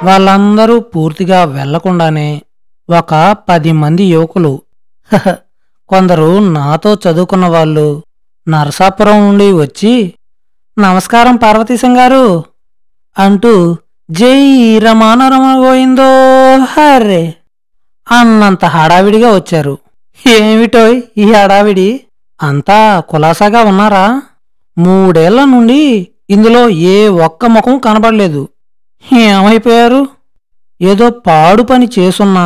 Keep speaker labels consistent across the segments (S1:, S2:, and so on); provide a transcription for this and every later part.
S1: వాళ్ళందరూ పూర్తిగా వెళ్లకుండానే ఒక 10 మంది యువకులు కొందరు నాతో చదువుకున్న వాళ్ళు నరసాపురం నుండి వచ్చి, నమస్కారం పార్వతీశం గారు అంటూ జై రమానరమ గోయిందో హర్రే అన్నంత హడావిడిగా వచ్చారు. ఏమిటోయ్ ఈ హడావిడి? అంతా కులాసాగా ఉన్నారా? 3 ఏళ్ల నుండి ఇందులో ఏ ఒక్క ముఖం కనబడలేదు. ఏమైపోయారు? ఏదో పాడు పని చేసున్నా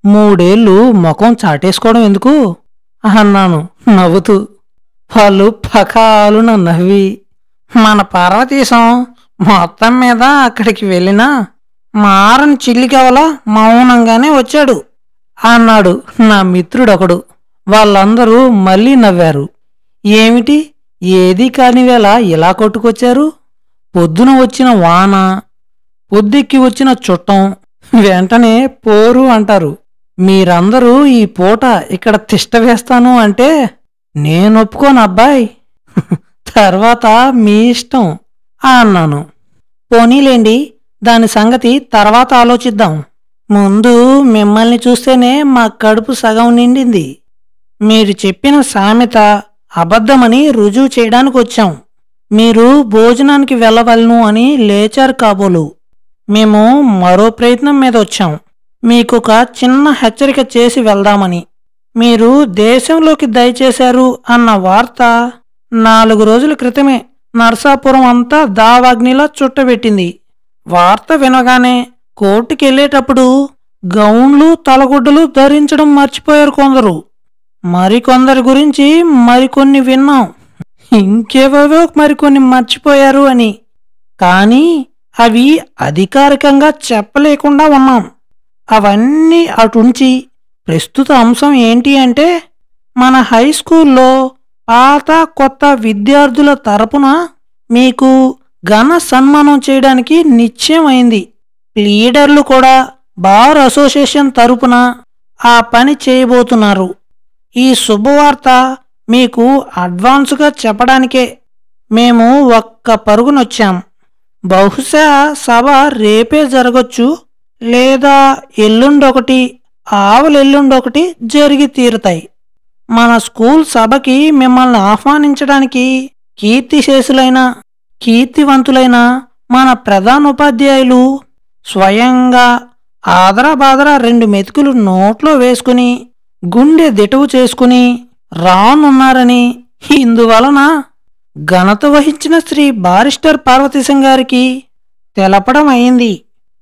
S1: 3 ఏళ్ళు ముఖం చాటేసుకోవడం ఎందుకు అన్నాను నవ్వుతూ. వాళ్ళు పకాలున నవ్వి, మన పార్వతీశం మొత్తం మీద అక్కడికి వెళ్ళినా మారని చిల్లికవల మౌనంగానే వచ్చాడు అన్నాడు నా మిత్రుడొకడు. వాళ్ళందరూ మళ్ళీ నవ్వారు. ఏమిటి, ఏదీ కానివేళ ఇలా కొట్టుకొచ్చారు? పొద్దున వచ్చిన వాన, పొద్దెక్కి వచ్చిన చుట్టం వెంటనే పోరు అంటారు. మీరందరూ ఈ పూట ఇక్కడ తిష్ట వేస్తాను అంటే నేనొప్పుకోను అబ్బాయ్. తర్వాత మీ ఇష్టం అన్నాను. పోనీలేండి, దాని సంగతి తర్వాత ఆలోచిద్దాం. ముందు మిమ్మల్ని చూస్తేనే మా కడుపు సగం నిండింది. మీరు చెప్పిన సామెత అబద్ధమని రుజువు చేయడానికి వచ్చాం. మీరు భోజనానికి వెళ్ళవలను అని లేచారు కాబోలు. మేము మరో ప్రయత్నం మీద వచ్చాం. మీకొక చిన్న హెచ్చరిక చేసి వెళ్దామని. మీరు దేశంలోకి దయచేశారు అన్న వార్త 4 రోజుల క్రితమే నర్సాపురం అంతా దావాగ్నిలా చుట్టబెట్టింది. వార్త వినగానే కోర్టుకెళ్లేటప్పుడు గౌన్లు తలగుడ్డలు ధరించడం మర్చిపోయారు కొందరు. మరికొందరి గురించి మరికొన్ని విన్నాం. ఇంకేవేవో మరికొన్ని మర్చిపోయారు అని. కానీ అవి అధికారికంగా చెప్పలేకుండా ఉన్నాం. అవన్నీ అటుంచి ప్రస్తుత అంశం ఏంటి అంటే, మన హై స్కూల్లో పాత కొత్త విద్యార్థుల తరపున మీకు ఘన సన్మానం చేయడానికి నిశ్చయమైంది. లీడర్లు కూడా బార్ అసోసియేషన్ తరపున ఆ పని చేయబోతున్నారు. ఈ శుభవార్త మీకు అడ్వాన్సుగా చెప్పడానికే మేము ఒక్క పరుగునొచ్చాం. బహుశా సభ రేపే జరగచ్చు, లేదా ఎల్లుండొకటి ఆవలెల్లుండొకటి జరిగి తీరుతాయి. మన స్కూల్ సభకి మిమ్మల్ని ఆహ్వానించడానికి కీర్తిశేషులైన కీర్తివంతులైన మన ప్రధానోపాధ్యాయులు స్వయంగా ఆదరాబాదరా 2 మెతుకులు నోట్లో వేసుకుని గుండె దిటవు చేసుకుని రానున్నారని, ఇందువలన ఘనత వహించిన శ్రీ బారిస్టర్ పార్వతీశం గారికి తెలపడం అయింది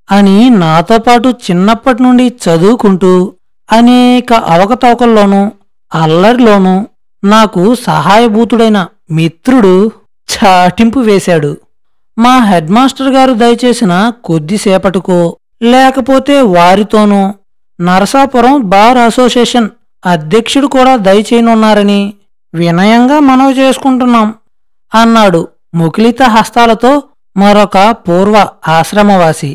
S1: అని నాతో పాటు చిన్నప్పటి నుండి చదువుకుంటూ అనేక అవకతవకల్లోనూ అల్లరిలోనూ నాకు సహాయభూతుడైన మిత్రుడు చాటింపు వేశాడు. మా హెడ్ మాస్టర్ గారు దయచేసిన కొద్దిసేపటికో లేకపోతే వారితోనూ నరసాపురం బార్ అసోసియేషన్ అధ్యక్షుడు కూడా దయచేయనున్నారని వినయంగా మనవి చేసుకుంటున్నాం అన్నాడు ముకులిత హస్తాలతో మరొక పూర్వ ఆశ్రమవాసి.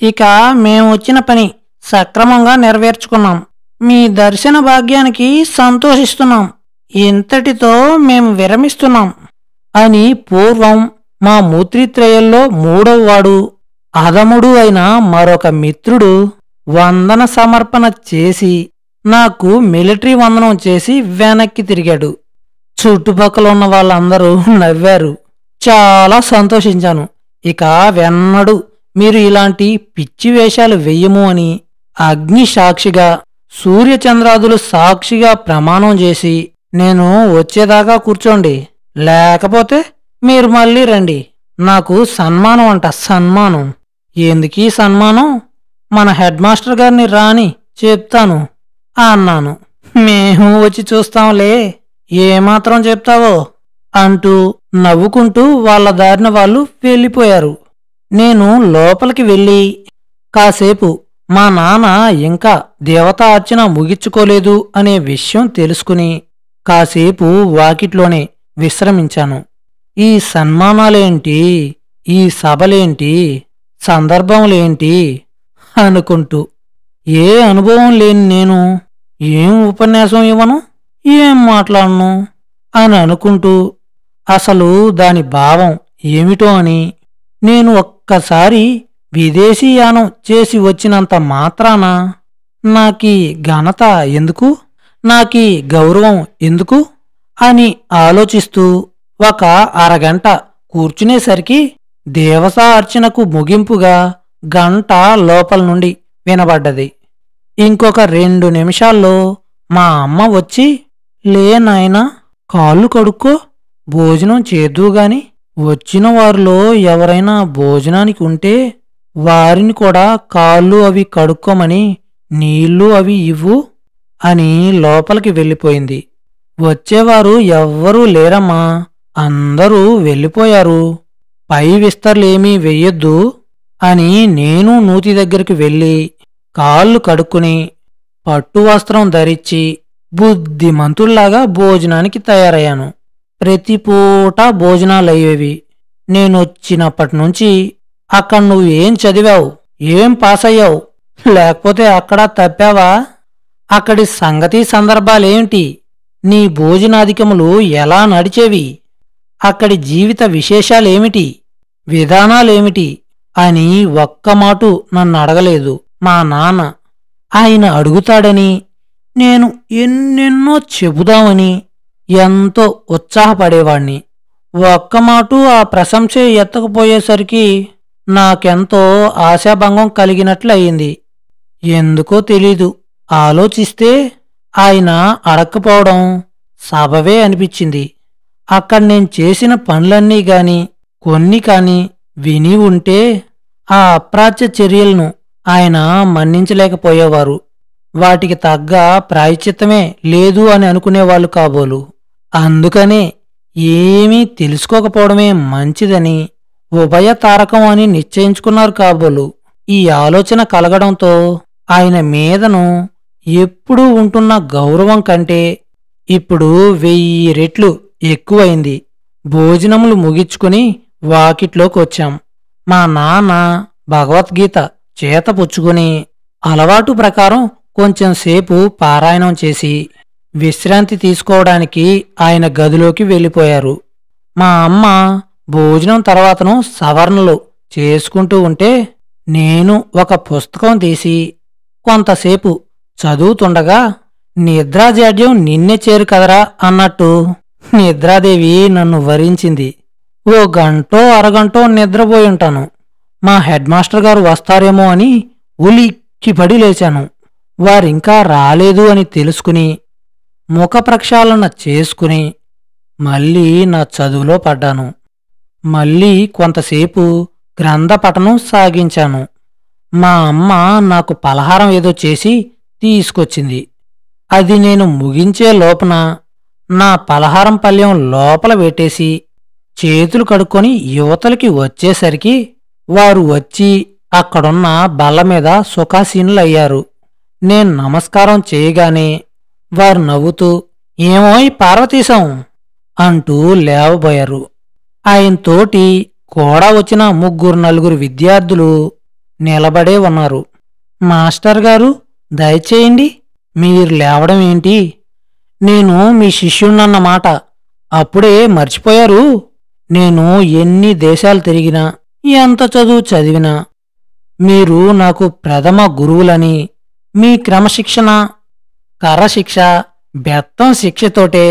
S1: ఇక మేమొచ్చిన పని సక్రమంగా నెరవేర్చుకున్నాం. మీ దర్శన భాగ్యానికి సంతోషిస్తున్నాం. ఇంతటితో మేము విరమిస్తున్నాం అని పూర్వం మా మూత్రిత్రయల్లో 3వ వాడు అధముడు అయిన మరొక మిత్రుడు వందన సమర్పణ చేసి నాకు మిలిటరీ వందనం చేసి వెనక్కి తిరిగాడు. చుట్టుపక్కల ఉన్న వాళ్ళందరూ నవ్వారు. చాలా సంతోషించాను. ఇక వెన్నడు మీరు ఇలాంటి పిచ్చి వేషాలు వెయ్యము అని అగ్ని సాక్షిగా సూర్యచంద్రాదులు సాక్షిగా ప్రమాణం చేసి నేను వచ్చేదాకా కూర్చోండి. లేకపోతే మీరు మళ్ళీ రండి. నాకు సన్మానం అంట, సన్మానం. ఎందుకీ సన్మానం? మన హెడ్ మాస్టర్ గారిని రాని చెప్తాను అన్నాను. మేము వచ్చి చూస్తాంలే, ఏమాత్రం చెప్తావో అంటూ నవ్వుకుంటూ వాళ్ళ దారిన వాళ్ళు వెళ్ళిపోయారు. నేను లోపలికి వెళ్ళి కాసేపు మా నాన్న ఇంకా దేవతా అర్చన ముగించుకోలేదు అనే విషయం తెలుసుకుని కాసేపు వాకిట్లోనే విశ్రమించాను. ఈ సన్మానాలేంటి, ఈ సభలేంటి, సందర్భంలేంటి అనుకుంటూ ఏ అనుభవం లేని నేను ఏం ఉపన్యాసం ఇవ్వను, ఏం మాట్లాడను అని అనుకుంటూ అసలు దాని భావం ఏమిటో అని నేను ఒక్కసారి విదేశీయానం చేసి వచ్చినంత మాత్రాన నాకీ ఘనత ఎందుకు, నాకీ గౌరవం ఎందుకు అని ఆలోచిస్తూ ఒక అరగంట కూర్చునేసరికి దేవతా అర్చనకు ముగింపుగా గంట లోపల నుండి వినబడ్డది. ఇంకొక 2 నిమిషాల్లో మా అమ్మ వచ్చి, లే నాయనా, కాళ్ళు కడుక్కో, భోజనం చేద్దువుగాని, వచ్చిన వారిలో ఎవరైనా భోజనానికి ఉంటే వారిని కూడా కాళ్ళు అవి కడుక్కోమని నీళ్ళు అవి ఇవ్వు అని లోపలికి వెళ్ళిపోయింది. వచ్చేవారు ఎవ్వరూ లేరమ్మా, అందరూ వెళ్ళిపోయారు, పై విస్తర్లేమీ వెయ్యొద్దు అని నేను నూతి దగ్గరికి వెళ్ళి కాళ్ళు కడుక్కుని పట్టు వస్త్రం ధరించి బుద్ధిమంతుల్లాగా భోజనానికి తయారయ్యాను. ప్రతి పూట భోజనాలయ్యేవి. నేనొచ్చినప్పటినుంచి అక్కడ నువ్వు ఏం చదివావు, ఏం పాసయ్యావు, లేకపోతే అక్కడ తప్పావా, అక్కడి సంగతి సందర్భాలేమిటి, నీ భోజనాధికములు ఎలా నడిచేవి, అక్కడి జీవిత విశేషాలేమిటి, విధానాలేమిటి అని ఒక్కమాటు నన్నడగలేదు మా నాన్న. ఆయన అడుగుతాడని నేను ఎన్నెన్నో చెబుదామని ఎంతో ఉత్సాహపడేవాణ్ణి. ఒక్కమాటు ఆ ప్రశంసే ఎత్తకపోయేసరికి నాకెంతో ఆశాభంగం కలిగినట్లయింది. ఎందుకో తెలీదు, ఆలోచిస్తే ఆయన అడక్కపోవడం సబవే అనిపించింది. అక్కడ నేను చేసిన పనులన్నీ గాని కొన్ని కాని విని ఉంటే ఆ అప్రాచ్య చర్యలను ఆయన మన్నించలేకపోయేవారు. వాటికి తగ్గ ప్రాయశ్చిత్తమే లేదు అని అనుకునేవాళ్ళు కాబోలు. అందుకనే ఏమీ తెలుసుకోకపోవడమే మంచిదని ఉభయ తారకం అని నిశ్చయించుకున్నారు కాబోలు. ఈ ఆలోచన కలగడంతో ఆయన మీదను ఎప్పుడూ ఉంటున్న గౌరవం కంటే ఇప్పుడు 1000 రెట్లు ఎక్కువైంది. భోజనములు ముగించుకుని వాకిట్లోకొచ్చాం. మా నాన్న భగవద్గీత చేతపుచ్చుకుని అలవాటు ప్రకారం కొంచెంసేపు పారాయణం చేసి విశ్రాంతి తీసుకోవడానికి ఆయన గదిలోకి వెళ్ళిపోయారు. మా అమ్మ భోజనం తర్వాతను సవరణలు చేసుకుంటూ ఉంటే నేను ఒక పుస్తకం తీసి కొంతసేపు చదువుతుండగా నిద్రాజాడ్యం నిన్నే చేరు కదరా అన్నట్టు నిద్రాదేవి నన్ను వరించింది. ఓ గంటో అరగంటో నిద్రపోయుంటాను. మా హెడ్ మాస్టర్ గారు వస్తారేమో అని ఉలిక్కిపడి లేచాను. వారింకా రాలేదు అని తెలుసుకుని ముఖ ప్రక్షాళన చేసుకుని మళ్ళీ నా చదువులో పడ్డాను. మళ్ళీ కొంతసేపు గ్రంథపఠనం సాగించాను. మా అమ్మ నాకు పలహారం ఏదో చేసి తీసుకొచ్చింది. అది నేను ముగించే లోపన నా పలహారం పళ్లెం లోపల పెట్టేసి చేతులు కడుక్కొని యువతలకి వచ్చేసరికి వారు వచ్చి అక్కడున్న బల్లమీద సుఖాసీనులయ్యారు. నేను నమస్కారం చేయగానే వారు నవ్వుతూ, ఏమోయ్ పార్వతీశం అంటూ లేవబోయారు. ఆయనతోటి కూడా వచ్చిన 3-4 విద్యార్థులు నిలబడే ఉన్నారు. మాస్టర్ గారు, దయచేయండి, మీరు లేవడం ఏంటి? నేను మీ శిష్యుణ్ణన్నమాట అప్పుడే మర్చిపోయారు. నేను ఎన్ని దేశాలు తిరిగినా, ఎంత చదువు చదివినా మీరు నాకు ప్రథమ గురువులని, మీ క్రమశిక్షణ, కర్రశిక్ష, బెత్తం శిక్షతోటే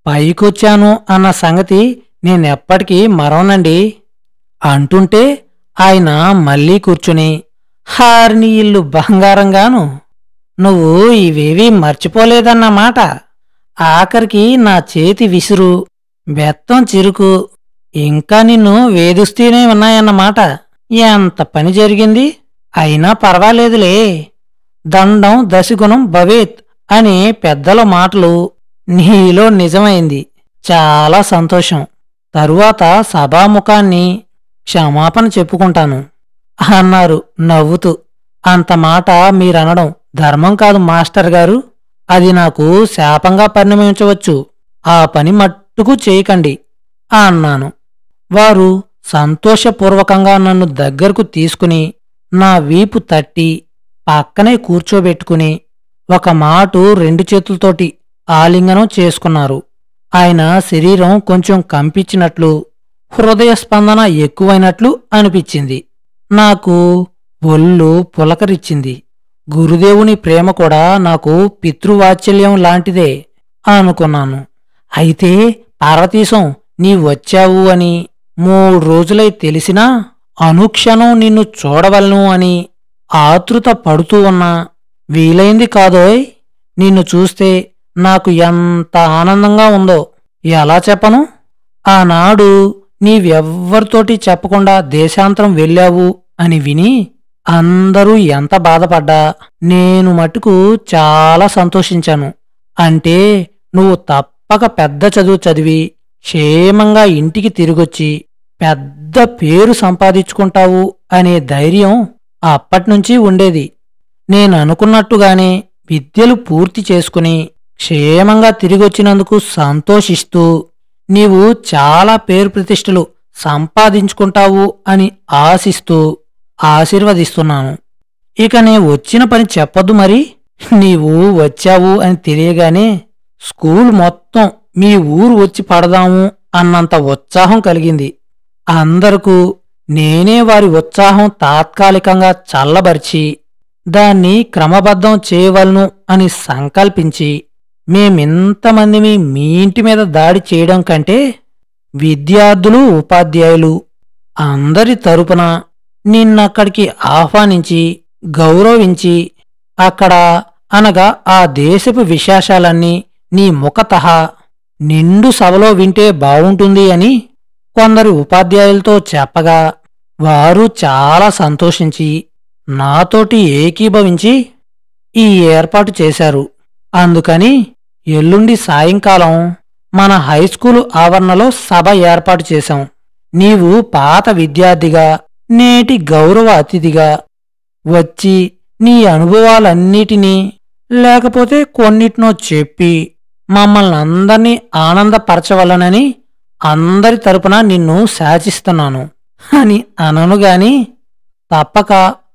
S1: పైకొచ్చాను అన్న సంగతి నేనెప్పటికీ మరవనండి అంటుంటే ఆయన మళ్ళీ కూర్చుని, హార్ని ఇల్లు బంగారంగాను, నువ్వు ఇవేవీ మర్చిపోలేదన్నమాట. ఆఖరికి నా చేతి విసురు, బెత్తం చిరుకు ఇంకా నిన్ను వేధిస్తూనే ఉన్నాయన్నమాట. ఎంత పని జరిగింది, అయినా పర్వాలేదులే, దండం దశగుణం భవేత్ అనే పెద్దల మాటలు నీలో నిజమైంది. చాలా సంతోషం. తరువాత సభాముఖాన్ని క్షమాపణ చెప్పుకుంటాను అన్నారు నవ్వుతూ. అంత మాట మీరనడం ధర్మం కాదు మాస్టర్ గారు, అది నాకు శాపంగా పరిణమించవచ్చు. ఆ పని మట్టుకు చేయకండి అన్నాను. వారు సంతోషపూర్వకంగా నన్ను దగ్గరకు తీసుకుని నా వీపు తట్టి పక్కనే కూర్చోబెట్టుకుని ఒక మాటు 2 చేతులతోటి ఆలింగనం చేసుకున్నారు. ఆయన శరీరం కొంచెం కంపించినట్లు, హృదయ స్పందన ఎక్కువైనట్లు అనిపించింది. నాకు ఒళ్ళు పులకరిచ్చింది. గురుదేవుని ప్రేమ కూడా నాకు పితృవాత్సల్యం లాంటిదే అనుకున్నాను. అయితే పార్వతీశం, నీవొచ్చావు అని 3 రోజులై తెలిసినా అనుక్షణం నిన్ను చూడవలను అని ఆతృత పడుతూ ఉన్నా వీలైంది కాదోయ్. నిన్ను చూస్తే నాకు ఎంత ఆనందంగా ఉందో ఎలా చెప్పను. ఆనాడు నీవెవ్వరితోటి చెప్పకుండా దేశాంతరం వెళ్ళావు అని విని అందరూ ఎంత బాధపడ్డా నేను మటుకు చాలా సంతోషించాను. అంటే నువ్వు తప్పక పెద్ద చదువు చదివి క్షేమంగా ఇంటికి తిరిగొచ్చి పెద్ద పేరు సంపాదించుకుంటావు అనే ధైర్యం అప్పట్నుంచి ఉండేది. నేననుకున్నట్టుగానే విద్యలు పూర్తి చేసుకుని క్షేమంగా తిరిగొచ్చినందుకు సంతోషిస్తూ నీవు చాలా పేరు ప్రతిష్టలు సంపాదించుకుంటావు అని ఆశిస్తూ ఆశీర్వదిస్తున్నాను. ఇక నే వచ్చిన పని చెప్పొద్దు మరి. నీవు వచ్చావు అని తెలియగానే స్కూల్ మొత్తం మీ ఊరు వచ్చి పడదాము అన్నంత ఉత్సాహం కలిగింది. అందరకు నేనే వారి ఉత్సాహం తాత్కాలికంగా చల్లబరిచి దాన్ని క్రమబద్ధం చేయవలను అని సంకల్పించి మేమింతమందిమి మీ ఇంటి మీద దాడి చేయడం కంటే విద్యార్థులు ఉపాధ్యాయులు అందరి తరపున నిన్నక్కడికి ఆహ్వానించి గౌరవించి అక్కడ అనగా ఆ దేశపు విశేషాలన్నీ నీ ముఖతః నిండు సభలో వింటే బావుంటుంది అని కొందరు ఉపాధ్యాయులతో చెప్పగా వారు చాలా సంతోషించి నాతోటి ఏకీభవించి ఈ ఏర్పాటు చేశారు. అందుకని ఎల్లుండి సాయంకాలం మన హైస్కూలు ఆవరణలో సభ ఏర్పాటు చేశాం. నీవు పాత విద్యార్థిగా నేటి గౌరవ అతిథిగా వచ్చి నీ అనుభవాలన్నిటినీ లేకపోతే కొన్నిటినో చెప్పి మమ్మల్ని అందర్నీ ఆనందపరచవలనని అందరి తరపున నిన్ను శాసిస్తున్నాను అని అననుగాని తప్పక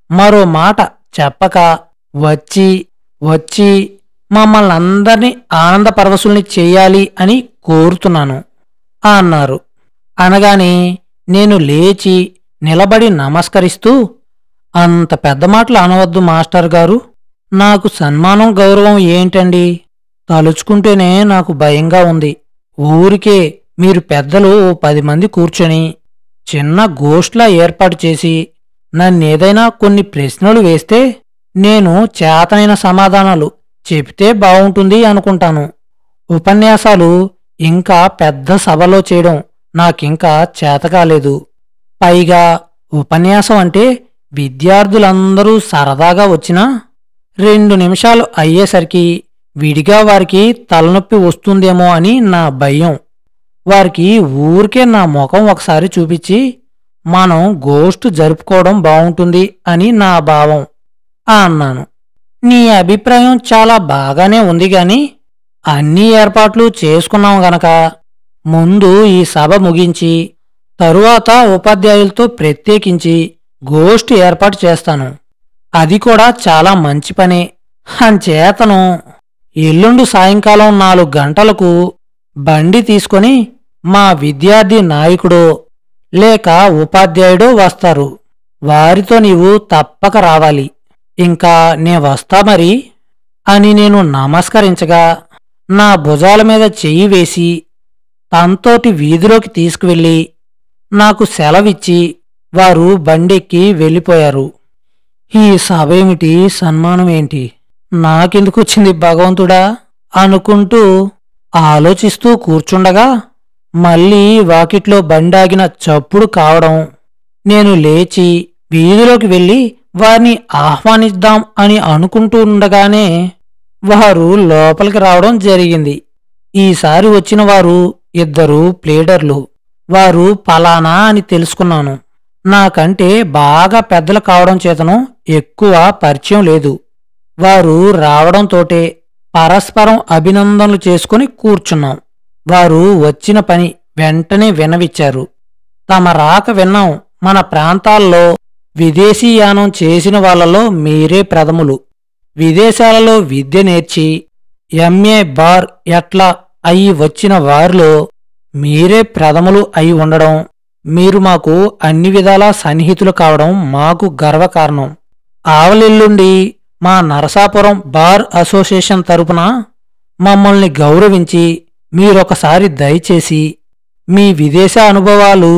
S1: మరో మాట చెప్పక వచ్చి వచ్చి మమ్మల్ని అందర్నీ ఆనందపరవశుల్ని చెయ్యాలి అని కోరుతున్నాను అన్నారు. అనగానే నేను లేచి నిలబడి నమస్కరిస్తూ, అంత పెద్ద మాటలు అనవద్దు మాస్టర్ గారు. నాకు సన్మానం గౌరవం ఏంటండి? తలుచుకుంటేనే నాకు భయంగా ఉంది. ఊరికే మీరు పెద్దలు 10 మంది కూర్చొని చిన్న గోష్ఠిలా ఏర్పాటు చేసి నన్నేదైనా కొన్ని ప్రశ్నలు వేస్తే నేను చేతనైన సమాధానాలు చెబితే బావుంటుంది అనుకుంటాను. ఉపన్యాసాలు ఇంకా పెద్ద సభలో చేయడం నాకింకా చేతకాలేదు. పైగా ఉపన్యాసం అంటే విద్యార్థులందరూ సరదాగా వచ్చినా 2 నిమిషాలు అయ్యేసరికి విడిగా వారికి తలనొప్పి వస్తుందేమో అని నా భయం. వారికి ఊరికే నా ముఖం ఒకసారి చూపించి మనం గోష్ఠి జరుపుకోవడం బావుంటుంది అని నా భావం అన్నాను. నీ అభిప్రాయం చాలా బాగానే ఉంది గాని అన్ని ఏర్పాట్లు చేసుకున్నాం గనక ముందు ఈ సభ ముగించి తరువాత ఉపాధ్యాయులతో ప్రత్యేకించి గోష్ఠి ఏర్పాటు చేస్తాను. అది కూడా చాలా మంచి పనే. అంచేతను ఎల్లుండి సాయంకాలం 4 గంటలకు బండి తీసుకొని మా విద్యార్థి నాయకుడో లేక ఉపాధ్యాయుడో వస్తారు. వారితో నీవు తప్పక రావాలి. ఇంకా నే వస్తా మరి అని నేను నమస్కరించగా నా భుజాల మీద చెయ్యి వేసి తనతోటి వీధిలోకి తీసుకువెళ్ళి నాకు సెలవిచ్చి వారు బండెక్కి వెళ్ళిపోయారు. ఈ సభేమిటి, సన్మానమేంటి, నాకెందుకొచ్చింది భగవంతుడా అనుకుంటూ ఆలోచిస్తూ కూర్చుండగా మళ్ళీ వాకిట్లో బండాగిన చప్పుడు కావడం, నేను లేచి వీధిలోకి వెళ్ళి వారిని ఆహ్వానిద్దాం అని అనుకుంటూ ఉండగానే వారు లోపలికి రావడం జరిగింది. ఈసారి వచ్చిన వారు 2 ప్లేడర్లు. వారు పలానా అని తెలుసుకున్నాను. నాకంటే బాగా పెద్దలు కావడం చేతను ఎక్కువ పరిచయం లేదు. వారు రావడంతోటే పరస్పరం అభినందనలు చేసుకుని కూర్చున్నాం. వారు వచ్చిన పని వెంటనే వినవిచ్చారు. తమ రాక విన్నాం. మన ప్రాంతాల్లో విదేశీయానం చేసిన వాళ్లలో మీరే ప్రథములు. విదేశాలలో విద్య నేర్చి ఎంఏ బార్ ఎట్లా అయి వచ్చిన వారిలో మీరే ప్రథములు అయి ఉండడం మీరు మాకు అన్ని విధాలా సన్నిహితులు కావడం మాకు గర్వకారణం. ఆవలెల్లుండి మా నరసాపురం బార్ అసోసియేషన్ తరపున మమ్మల్ని గౌరవించి మీరొకసారి దయచేసి మీ విదేశ అనుభవాలు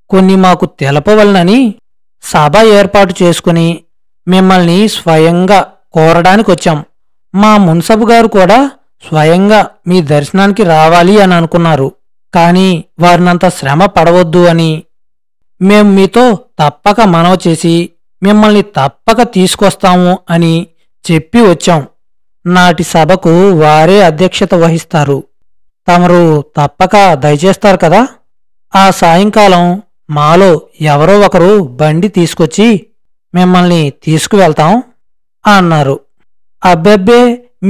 S1: కొన్ని మాకు తెలపవలనని సభ ఏర్పాటు చేసుకుని మిమ్మల్ని స్వయంగా కోరడానికొచ్చాం. మా మున్సబు గారు కూడా స్వయంగా మీ దర్శనానికి రావాలి అని అనుకున్నారు. కాని వారినంత శ్రమ పడవద్దు అని మేం మీతో తప్పక మనవ చేసి మిమ్మల్ని తప్పక తీసుకొస్తాము అని చెప్పి వచ్చాం. నాటి సభకు వారే అధ్యక్షత వహిస్తారు. తమరు తప్పక దయచేస్తారు కదా? ఆ సాయంకాలం మాలో ఎవరో ఒకరు బండి తీసుకొచ్చి మిమ్మల్ని తీసుకువెళ్తాం అన్నారు. అబ్బెబ్బే,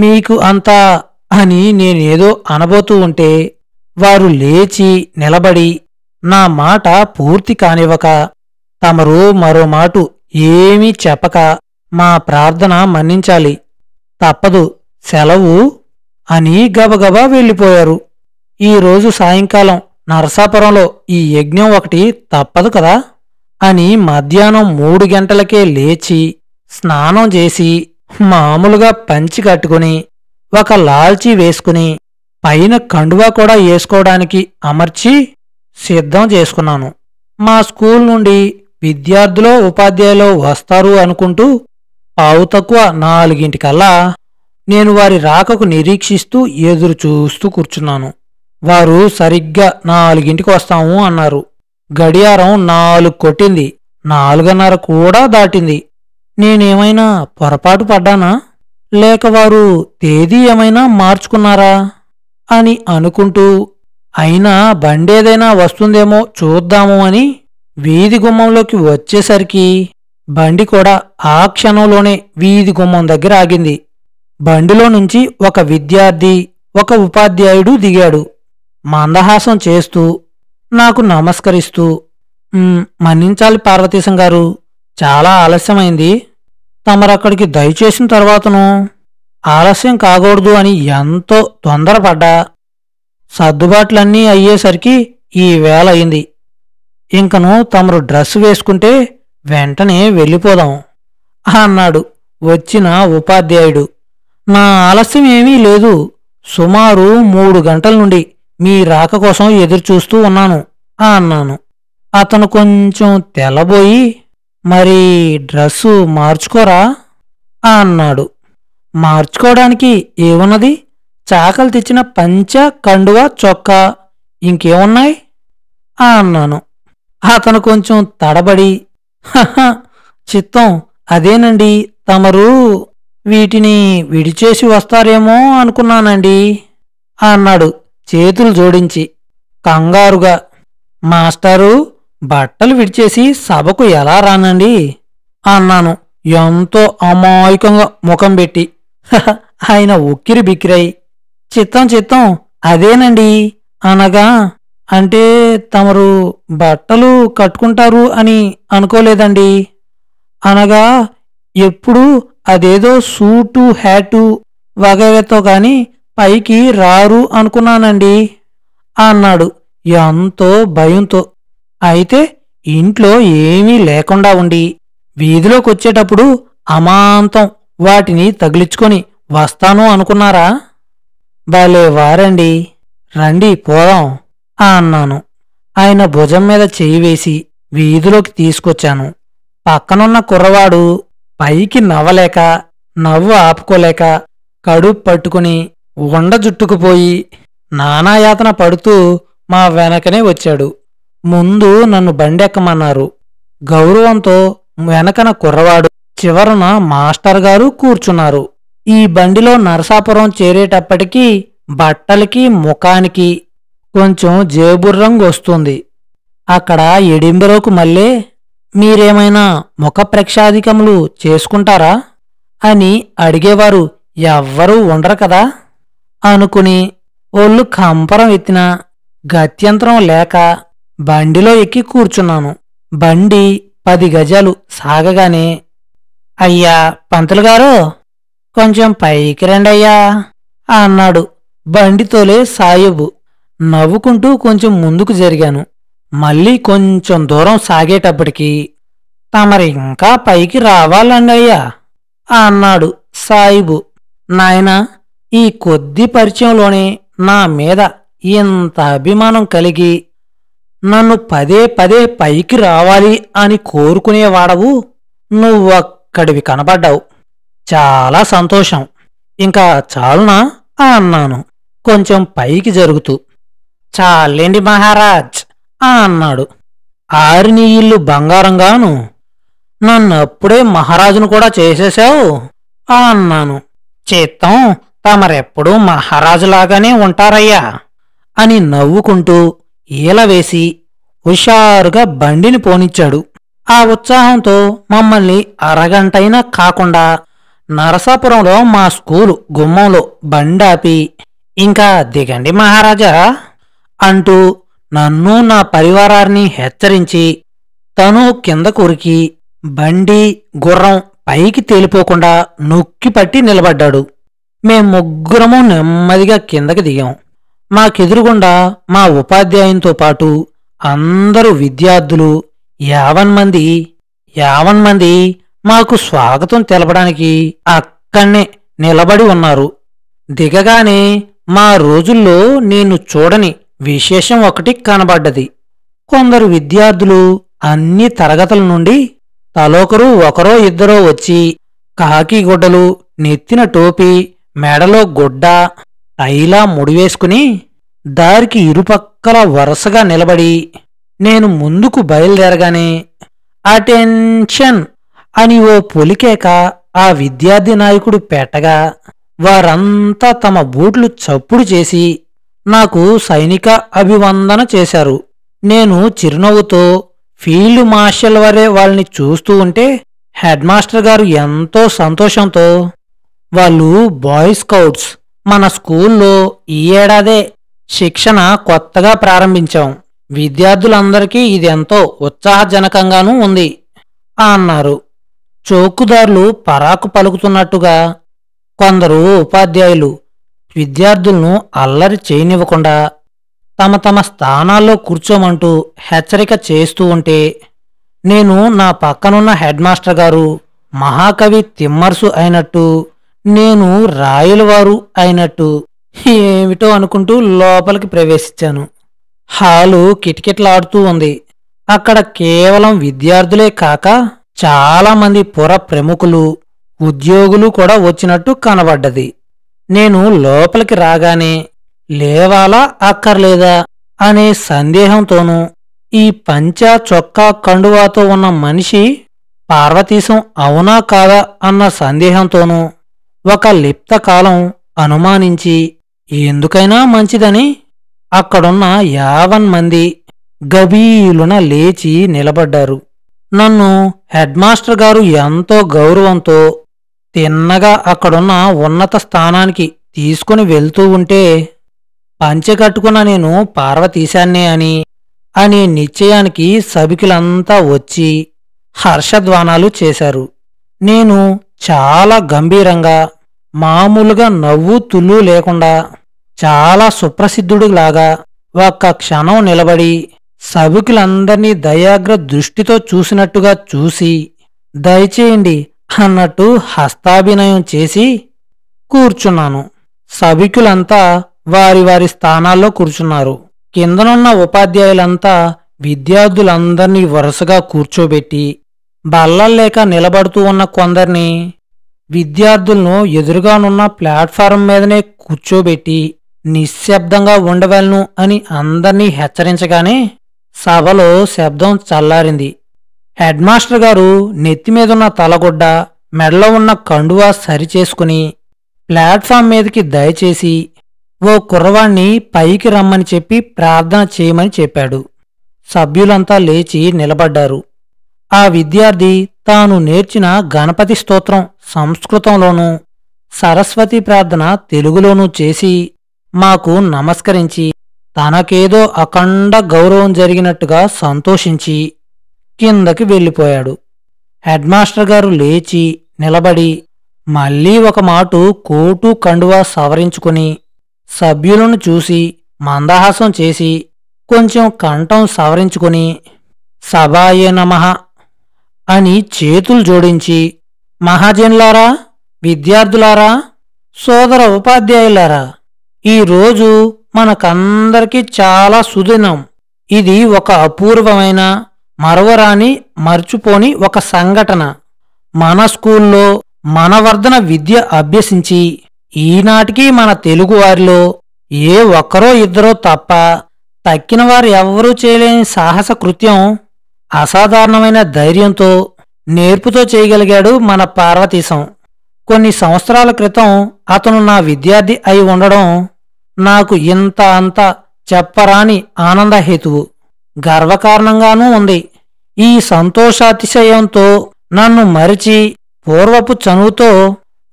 S1: మీకు అంతా అని నేనేదో అనబోతూ ఉంటే వారు లేచి నిలబడి నా మాట పూర్తి కానివ్వక, తమరు మరో మాటు ఏమీ చెప్పక మా ప్రార్థన మన్నించాలి, తప్పదు, సెలవు అని గబగబా వెళ్ళిపోయారు. ఈరోజు సాయంకాలం నరసాపురంలో ఈ యజ్ఞం ఒకటి తప్పదు కదా అని మధ్యాహ్నం 3 గంటలకే లేచి స్నానం చేసి మామూలుగా పంచి కట్టుకుని ఒక లాల్చీ వేసుకుని పైన కండువా కూడా వేసుకోవడానికి అమర్చి సిద్ధం చేసుకున్నాను. మా స్కూల్ నుండి విద్యార్థులో ఉపాధ్యాయులో వస్తారు అనుకుంటూ పావు తక్కువ 4 నేను వారి రాకకు నిరీక్షిస్తూ ఎదురు చూస్తూ కూర్చున్నాను. వారు సరిగ్గా 4 వస్తాము అన్నారు. గడియారం 4 కొట్టింది. 4:30 కూడా దాటింది. నేనేమైనా పొరపాటు పడ్డానా, లేక వారు తేదీ ఏమైనా మార్చుకున్నారా అని అనుకుంటూ, అయినా బండేదైనా వస్తుందేమో చూద్దాము అని వీధి గుమ్మంలోకి వచ్చేసరికి బండి కూడా ఆ క్షణంలోనే వీధి గుమ్మం దగ్గర ఆగింది. బండిలో నుంచి ఒక విద్యార్థి, ఒక ఉపాధ్యాయుడు దిగాడు. మందహాసం చేస్తూ నాకు నమస్కరిస్తూ, మన్నించాలి పార్వతీశం గారు, చాలా ఆలస్యమైంది. తమరక్కడికి దయచేసిన తర్వాతను ఆలస్యం కాకూడదు అని ఎంతో తొందరపడ్డా. సర్దుబాట్లన్నీ అయ్యేసరికి ఈ వేళ అయింది. ఇంకను తమరు డ్రెస్ వేసుకుంటే వెంటనే వెళ్ళిపోదాం అన్నాడు వచ్చిన ఉపాధ్యాయుడు. నా ఆలస్యం ఏమీ లేదు. సుమారు 3 గంటల నుండి మీ రాక కోసం ఎదురుచూస్తూ ఉన్నాను అన్నాను. అతను కొంచెం తెల్లబోయి, మరి డ్రెస్సు మార్చుకోరా అన్నాడు. మార్చుకోవడానికి ఏమున్నది? చాకలు తెచ్చిన పంచ, కండువా, చొక్కా, ఇంకేమున్నాయి అన్నాను. అతను కొంచెం తడబడి, చిత్తం అదేనండి, తమరు వీటిని విడిచేసి వస్తారేమో అనుకున్నానండి అన్నాడు చేతులు జోడించి కంగారుగా. మాస్టారు, బట్టలు విడిచేసి సభకు ఎలా రానండి అన్నాను ఎంతో అమాయకంగా ముఖం పెట్టి. ఆయన ఉక్కిరి బిక్కిరై, చిత్తం చిత్తం అదేనండి అనగా, అంటే తమరు బట్టలు కట్టుకుంటారు అని అనుకోలేదండి అనగా, ఎప్పుడు అదేదో సూటు హ్యాటు వగైరాతో గాని పైకి రారు అనుకున్నానండి అన్నాడు ఎంతో భయంతో. అయితే ఇంట్లో ఏమీ లేకుండా ఉండి వీధిలోకొచ్చేటప్పుడు అమాంతం వాటిని తగిలించుకొని వస్తాను అనుకున్నారా? భలే వారండి, రండి పోదాం అన్నాను. ఆయన భుజం మీద చెయ్యి వేసి వీధిలోకి తీసుకొచ్చాను. పక్కనున్న కుర్రవాడు పైకి నవ్వలేక, నవ్వు ఆపుకోలేక కడుపు పట్టుకుని ఉండ జుట్టుకుపోయి నానాయాతన పడుతూ మా వెనకనే వచ్చాడు. ముందు నన్ను బండెక్కమన్నారు. గౌరవంతో వెనకన కుర్రవాడు, చివరన మాస్టర్ గారు కూర్చున్నారు. ఈ బండిలో నరసాపురం చేరేటప్పటికీ బట్టలకి ముఖానికి కొంచెం జేబుర్రంగు వస్తుంది. అక్కడ ఎడింబరోకు మళ్ళీ మీరేమైనా ముఖ ప్రక్షాధికములు చేసుకుంటారా అని అడిగేవారు ఎవ్వరూ ఉండరు కదా అనుకుని ఒళ్ళు కంపరం ఎత్తినా గత్యంతరం లేక బండిలో ఎక్కి కూర్చున్నాను. బండి 10 గజాలు సాగగానే, అయ్యా పంతులుగారు, కొంచెం పైకి రండయ్యా అన్నాడు బండితోలే సాయబు. నవ్వుకుంటూ కొంచెం ముందుకు జరిగాను. మళ్ళీ కొంచెం దూరం సాగేటప్పటికి తమరి ఇంకా పైకి రావాలండయ్యా అన్నాడు సాయిబు. నాయనా, ఈ కొద్ది పరిచయంలోనే నా మీద ఇంత అభిమానం కలిగి నన్ను పదే పదే పైకి రావాలి అని కోరుకునేవాడవు నువ్వొక్కడివి కనబడ్డావు. చాలా సంతోషం. ఇంకా చాలునా అన్నాను కొంచెం పైకి జరుగుతూ. చాలేండి మహారాజ్ అన్నాడు. ఆరిని ఇల్లు బంగారంగాను నన్నప్పుడే మహారాజును కూడా చేసేశావు అన్నాను. చిత్తం, తమరెప్పుడూ మహారాజులాగానే ఉంటారయ్యా అని నవ్వుకుంటూ ఈలవేసి హుషారుగా బండిని పోనిచ్చాడు. ఆ ఉత్సాహంతో మమ్మల్ని అరగంటైనా కాకుండా నరసాపురంలో మా స్కూలు గుమ్మంలో బండాపి, ఇంకా దిగండి మహారాజా అంటూ నన్ను నా పరివారాన్ని హెచ్చరించి తను కిందకురికి బండి గుర్రం పైకి తేలిపోకుండా నొక్కిపట్టి నిలబడ్డాడు. మేం ముగ్గురము నెమ్మదిగా కిందకి దిగాం. మాకెదురుగుండా మా ఉపాధ్యాయునితో పాటు అందరూ విద్యార్థులు 50 మంది మాకు స్వాగతం తెలపడానికి అక్కడే నిలబడి ఉన్నారు. దిగగానే మా రోజుల్లో నేను చూడని విశేషం ఒకటి కనబడ్డది. కొందరు విద్యార్థులు అన్ని తరగతుల నుండి తలొకరు ఒకరో ఇద్దరో వచ్చి కాకి గుడ్డలు, నెత్తిన టోపీ, మెడలో గుడ్డ, టైలా ముడివేసుకుని దారికి ఇరుపక్కల వరుసగా నిలబడి నేను ముందుకు బయలుదేరగానే అటెన్షన్ అని ఓ పొలికేక ఆ విద్యార్థి నాయకుడు పెట్టగా వారంతా తమ బూట్లు చప్పుడు చేసి నాకు సైనిక అభివందన చేశారు. నేను చిరునవ్వుతో ఫీల్డ్ మార్షల్ వరే వాళ్ళని చూస్తూ ఉంటే హెడ్ మాస్టర్ గారు ఎంతో సంతోషంతో, వాళ్ళు బాయ్ స్కౌట్స్, మన స్కూల్లో ఈ ఏడాదే శిక్షణ కొత్తగా ప్రారంభించాం, విద్యార్థులందరికీ ఇదెంతో ఉత్సాహజనకంగానూ ఉంది అన్నారు. చౌకుదారులు పరాకు పలుకుతున్నట్టుగా కొందరు ఉపాధ్యాయులు విద్యార్థులను అల్లరి చేయనివ్వకుండా తమ తమ స్థానాల్లో కూర్చోమంటూ హెచ్చరిక చేస్తూ ఉంటే నేను నా పక్కనున్న హెడ్ మాస్టర్ గారు మహాకవి తిమ్మర్సు అయినట్టు, నేను రాయలవారు అయినట్టు ఏమిటో అనుకుంటూ లోపలికి ప్రవేశించాను. హాలు కిటకిటలాడుతూ ఉంది. అక్కడ కేవలం విద్యార్థులే కాక చాలామంది పుర ప్రముఖులు, ఉద్యోగులు కూడా వచ్చినట్టు కనబడ్డది. నేను లోపలికి రాగానే లేవాలా అక్కర్లేదా అనే సందేహంతోనూ ఈ పంచా చొక్కా కండువాతో ఉన్న మనిషి పార్వతీశం అవునా కాదా అన్న సందేహంతోనూ ఒక లిప్తకాలం అనుమానించి ఎందుకైనా మంచిదని అక్కడున్న 50 మంది గభీలున లేచి నిలబడ్డారు. నన్ను హెడ్ మాస్టర్ గారు ఎంతో గౌరవంతో తిన్నగా అక్కడున్న ఉన్నత స్థానానికి తీసుకుని వెళ్తూ ఉంటే పంచె కట్టుకున్న నేను పార్వతీశాన్నే అని అనే నిశ్చయానికి సభికులంతా వచ్చి హర్షధ్వానాలు చేశారు. నేను చాలా గంభీరంగా, మామూలుగా నవ్వు తుల్లు లేకుండా చాలా సుప్రసిద్ధుడిలాగా ఒక్క క్షణం నిలబడి సభికులందర్నీ దయాగ్ర దృష్టితో చూసినట్టుగా చూసి దయచేయండి అన్నట్టు హస్తాభినయం చేసి కూర్చున్నాను. సభికులంతా వారి వారి స్థానాల్లో కూర్చున్నారు. కిందనున్న ఉపాధ్యాయులంతా విద్యార్థులందర్నీ వరుసగా కూర్చోబెట్టి బల్లల్లేక నిలబడుతూ ఉన్న కొందరిని విద్యార్థులను ఎదురుగానున్న ప్లాట్ఫారం మీదనే కూర్చోబెట్టి నిశ్శబ్దంగా ఉండవలను అని అందర్నీ హెచ్చరించగానే సభలో శబ్దం చల్లారింది. హెడ్ మాస్టర్ గారు నెత్తిమీదున్న తలగుడ్డ, మెడలో ఉన్న కండువా సరిచేసుకుని ప్లాట్ఫామ్ మీదకి దయచేసి ఓ కుర్రవాణ్ణి పైకి రమ్మని చెప్పి ప్రార్థన చేయమని చెప్పాడు. సభ్యులంతా లేచి నిలబడ్డారు. ఆ విద్యార్థి తాను నేర్చిన గణపతి స్తోత్రం సంస్కృతంలోనూ, సరస్వతి ప్రార్థన తెలుగులోనూ చేసి మాకు నమస్కరించి తనకేదో అఖండ గౌరవం జరిగినట్టుగా సంతోషించి కిందకి వెళ్ళిపోయాడు. హెడ్ మాస్టర్ గారు లేచి నిలబడి మళ్లీ ఒక మాటు కోటు కండువా సవరించుకుని సభ్యులను చూసి మందహాసం చేసి కొంచెం కంఠం సవరించుకుని సభాయ నమః అని చేతులు జోడించి, మహాజనులారా, విద్యార్థులారా, సోదర ఉపాధ్యాయులారా, ఈరోజు మనకందరికీ చాలా సుదినం. ఇది ఒక అపూర్వమైన, మరవరాని, మర్చిపోని ఒక సంఘటన. మన స్కూల్లో మనవర్ధన విద్య అభ్యసించి ఈనాటికి మన తెలుగువారిలో ఏ ఒక్కరో ఇద్దరో తప్ప తక్కినవారు ఎవ్వరూ చేయలేని సాహస కృత్యం అసాధారణమైన ధైర్యంతో, నేర్పుతో చేయగలిగాడు మన పార్వతీశం. కొన్ని సంవత్సరాల క్రితం అతను నా విద్యార్థి అయి ఉండడం నాకు ఇంత అంత చెప్పరాని ఆనందహేతువు, గర్వకారణంగానూ ఉంది. ఈ సంతోషాతిశయంతో నన్ను మరిచి పూర్వపు చనువుతో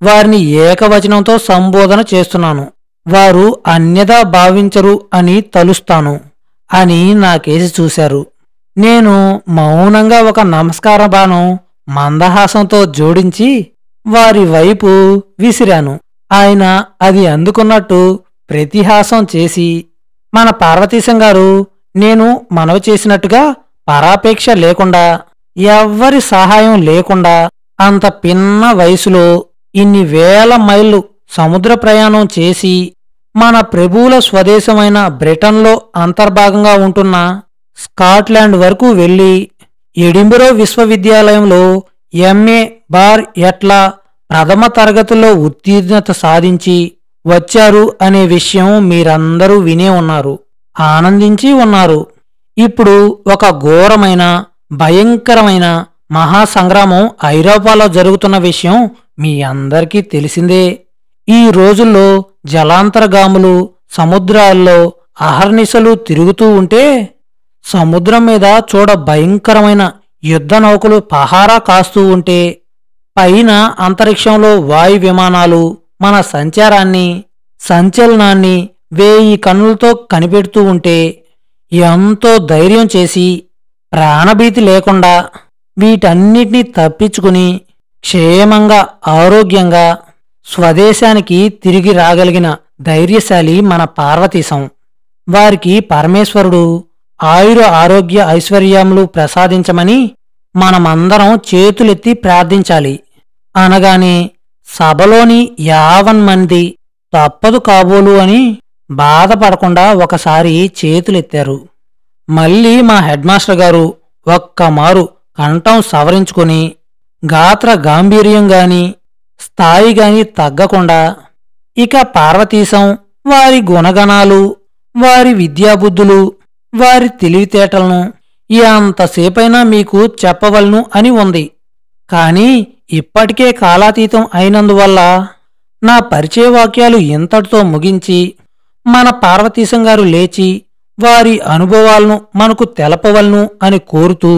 S1: వారిని ఏకవచనంతో సంబోధన చేస్తున్నాను. వారు అన్యదా భావించరు అని తలుస్తాను అని నాకేసి చూశారు. నేను మౌనంగా ఒక నమస్కార బాణం మందహాసంతో జోడించి వారి వైపు విసిరాను. ఆయన అది అందుకున్నట్టు ప్రతిహాసం చేసి, మన పార్వతీశం గారు, నేను మనవి చేసినట్టుగా పరాపేక్ష లేకుండా, ఎవ్వరి సహాయం లేకుండా అంత పిన్న వయసులో ఇన్ని వేల మైళ్ళు సముద్ర ప్రయాణం చేసి మన ప్రభువుల స్వదేశమైన బ్రిటన్లో అంతర్భాగంగా ఉంటున్న స్కాట్లాండ్ వరకు వెళ్ళి ఎడింబరో విశ్వవిద్యాలయంలో ఎంఏ బార్ ఎట్లా ప్రథమ తరగతిలో ఉత్తీర్ణత సాధించి వచ్చారు అనే విషయం మీరందరూ వినే ఉన్నారు, ఆనందించి ఉన్నారు. ఇప్పుడు ఒక ఘోరమైన, భయంకరమైన మహాసంగ్రామం ఐరోపాలో జరుగుతున్న విషయం మీ అందరికీ తెలిసిందే. ఈ రోజుల్లో జలాంతర్గాములు సముద్రాల్లో అహర్నిశలు తిరుగుతూ ఉంటే, సముద్రం మీద చూడ భయంకరమైన యుద్ధ నౌకలు పహారా కాస్తూ ఉంటే, పైన అంతరిక్షంలో వాయు విమానాలు మన సంచలనాన్ని 1000 కన్నులతో కనిపెడుతూ ఉంటే, ఎంతో ధైర్యం చేసి ప్రాణభీతి లేకుండా వీటన్నిటినీ తప్పించుకుని క్షేమంగా, ఆరోగ్యంగా స్వదేశానికి తిరిగి రాగలిగిన ధైర్యశాలి మన పార్వతీశం. వారికి పరమేశ్వరుడు ఆయుర ఆరోగ్య ఐశ్వర్యములు ప్రసాదించమని మనమందరం చేతులెత్తి ప్రార్థించాలి అనగానే సభలోని 50 మంది తప్పదు కాబోలు అని బాధపడకుండా ఒకసారి చేతులెత్తారు. మళ్ళీ మా హెడ్మాస్టర్ గారు ఒక్కమారు కంఠం సవరించుకొని గాత్ర గాంభీర్యంగాని స్థాయిగాని తగ్గకుండా, ఇక పార్వతీశం, వారి గుణగణాలు, వారి విద్యాబుద్ధులు, వారి తెలివితేటలను ఎంతసేపైనా మీకు చెప్పవలను అని ఉంది. కాని ఇప్పటికే కాలాతీతం అయినందువల్ల నా పరిచయ వాక్యాలు ఇంతటితో ముగించి, మన పార్వతీశం గారు లేచి వారి అనుభవాలను మనకు తెలపవలను అని కోరుతూ,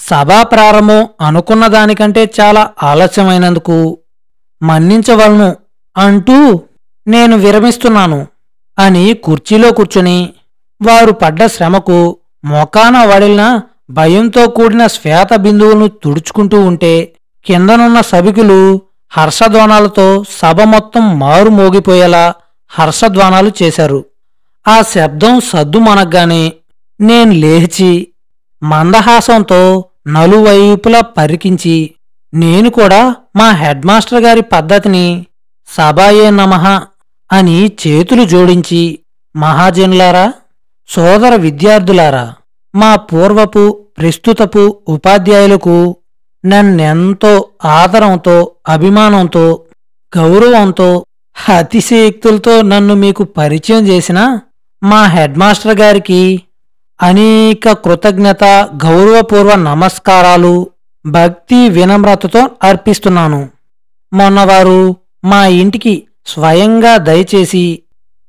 S1: సభా ప్రారంభం అనుకున్న దానికంటే చాలా ఆలస్యమైనందుకు మన్నించవలను అంటూ నేను విరమిస్తున్నాను అని కుర్చీలో కూర్చుని వారు పడ్డ శ్రమకు మొకాన వడిలిన భయంతో కూడిన శ్వేత బిందువులను తుడుచుకుంటూ ఉంటే, కిందనున్న సభికులు హర్షధ్వానాలతో సభ మొత్తం మారు మోగిపోయేలా హర్షధ్వానాలు చేశారు. ఆ శబ్దం సద్దుమనగ్గానే నేను లేచి మందహాసంతో నలువైపులా పరికించి, నేను కూడా మా హెడ్మాస్టర్ గారి పద్ధతిని సభాయే నమః అని చేతులు జోడించి, మహాజనులారా, సోదర విద్యార్థులారా, మా పూర్వపు ప్రస్తుతపు ఉపాధ్యాయులకు నన్నెంతో ఆదరంతో, అభిమానంతో, గౌరవంతో, అతిశయోక్తులతో నన్ను మీకు పరిచయం చేసిన మా హెడ్మాస్టర్ గారికి అనేక కృతజ్ఞత, గౌరవపూర్వ నమస్కారాలు భక్తి వినమ్రతతో అర్పిస్తున్నాను. మొన్నవారు మా ఇంటికి స్వయంగా దయచేసి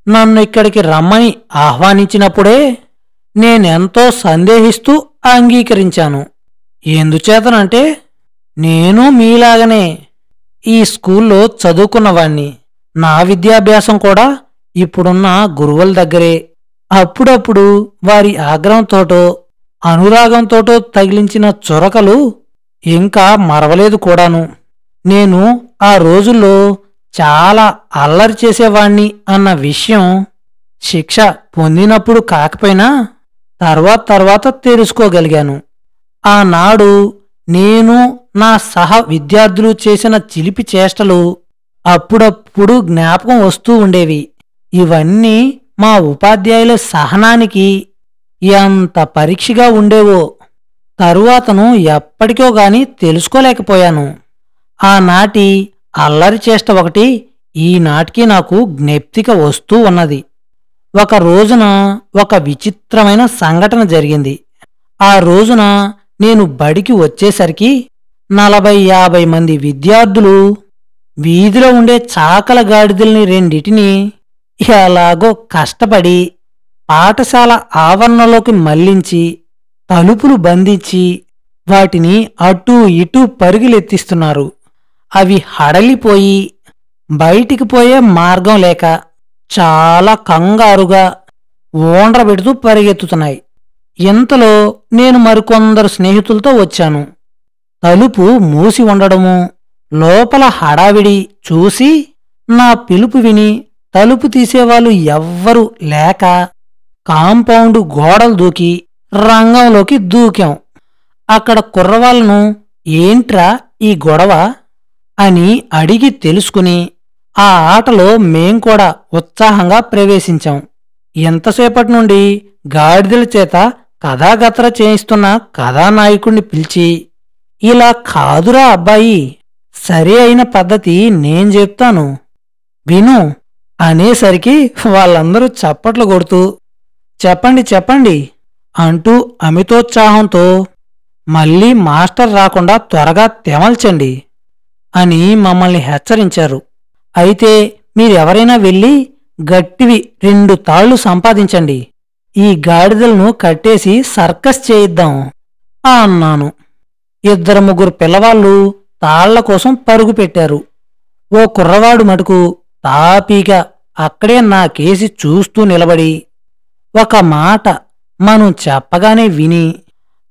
S1: నన్ను ఇక్కడికి రమ్మని ఆహ్వానించినప్పుడే నేనెంతో సందేహిస్తూ అంగీకరించాను. ఎందుచేతనంటే, నేను మీలాగనే ఈ స్కూల్లో చదువుకున్నవాణ్ణి. నా విద్యాభ్యాసం కూడా ఇప్పుడున్న గురువుల దగ్గరే. అప్పుడప్పుడు వారి ఆగ్రహంతోటో అనురాగంతోటో తగిలించిన చొరకలు ఇంకా మరవలేదు కూడాను. నేను ఆ రోజుల్లో చాలా అల్లరి చేసేవాణ్ణి అన్న విషయం శిక్ష పొందినప్పుడు కాకపోయినా తర్వాత తెలుసుకోగలిగాను. ఆనాడు నేను, నా సహ విద్యార్థులు చేసిన చిలిపి చేష్టలు అప్పుడప్పుడు జ్ఞాపకం వస్తూ ఉండేవి. ఇవన్నీ మా ఉపాధ్యాయుల సహనానికి ఎంత పరీక్షగా ఉండేవో తరువాతను ఎప్పటికో గాని తెలుసుకోలేకపోయాను. ఆనాటి అల్లరి చేష్ట ఒకటి ఈనాటికి నాకు జ్ఞప్తిక వస్తూ ఉన్నది. ఒక రోజున ఒక విచిత్రమైన సంఘటన జరిగింది. ఆ రోజున నేను బడికి వచ్చేసరికి 40-50 మంది విద్యార్థులు వీధిలో ఉండే చాకల గాడిదల్ని రెండిటిని ఎలాగో కష్టపడి పాఠశాల ఆవరణలోకి మళ్లించి తలుపులు బంధించి వాటిని అటూ ఇటూ పరుగులెత్తిస్తున్నారు. అవి హడలిపోయి బయటికి పోయే మార్గం లేక చాలా కంగారుగా ఓండ్రబెడుతూ పరిగెత్తుతున్నాయి. ఇంతలో నేను మరికొందరు స్నేహితులతో వచ్చాను. తలుపు మూసి ఉండడము, లోపల హడావిడి చూసి నా పిలుపు విని తలుపు తీసేవాళ్ళు ఎవ్వరూ లేక కాంపౌండు గోడలు దూకి రంగంలోకి దూకాం. అక్కడ కుర్రవాళ్లను ఏంట్రా ఈ గొడవ అని అడిగి తెలుసుకుని ఆ ఆటలో మేం కూడా ఉత్సాహంగా ప్రవేశించాం. ఎంతసేపటి నుండి గాడిదల చేత కథాగత్ర చేయిస్తున్న కథానాయకుణ్ణి పిలిచి, ఇలా కాదురా అబ్బాయి, సరి అయిన పద్ధతి నేను చెప్తాను విను అనేసరికి వాళ్ళందరూ చప్పట్లు కొడుతూ చెప్పండి చెప్పండి అంటూ అమితోత్సాహంతో మళ్ళీ మాస్టర్ రాకుండా త్వరగా తెమల్చండి అని మమ్మల్ని హెచ్చరించారు. అయితే మీరెవరైనా వెళ్ళి గట్టివి 2 తాళ్లు సంపాదించండి, ఈ గాడిదలను కట్టేసి సర్కస్ చేయిద్దాం అన్నాను. 2-3 పిల్లవాళ్ళు తాళ్ల కోసం పరుగు పెట్టారు. ఓ కుర్రవాడు మటుకు తాపీగా అక్కడే నా కేసి చూస్తూ నిలబడి ఒక మాట మనం చెప్పగానే విని,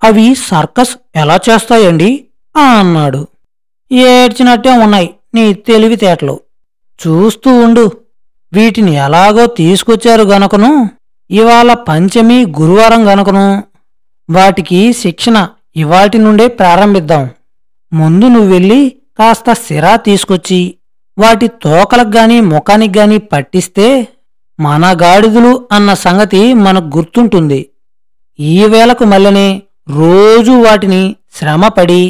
S1: అవి సర్కస్ ఎలా చేస్తాయండి అన్నాడు. ఏడ్చినట్టే ఉన్నాయి నీ తెలివితేటలు, చూస్తూ ఉండు, వీటిని ఎలాగో తీసుకొచ్చారు గనుకను, ఇవాళ పంచమి గురువారం గనుకను వాటికి శిక్షణ ఇవాటి నుండే ప్రారంభిద్దాం. ముందు నువ్వెళ్ళి కాస్త సిరా తీసుకొచ్చి వాటి తోకలకు గాని ముఖానికి గాని పట్టిస్తే మన గాడిదలు అన్న సంగతి మనకు గుర్తుంటుంది. ఈవేళకు మళ్ళనే రోజూ వాటిని శ్రమపడి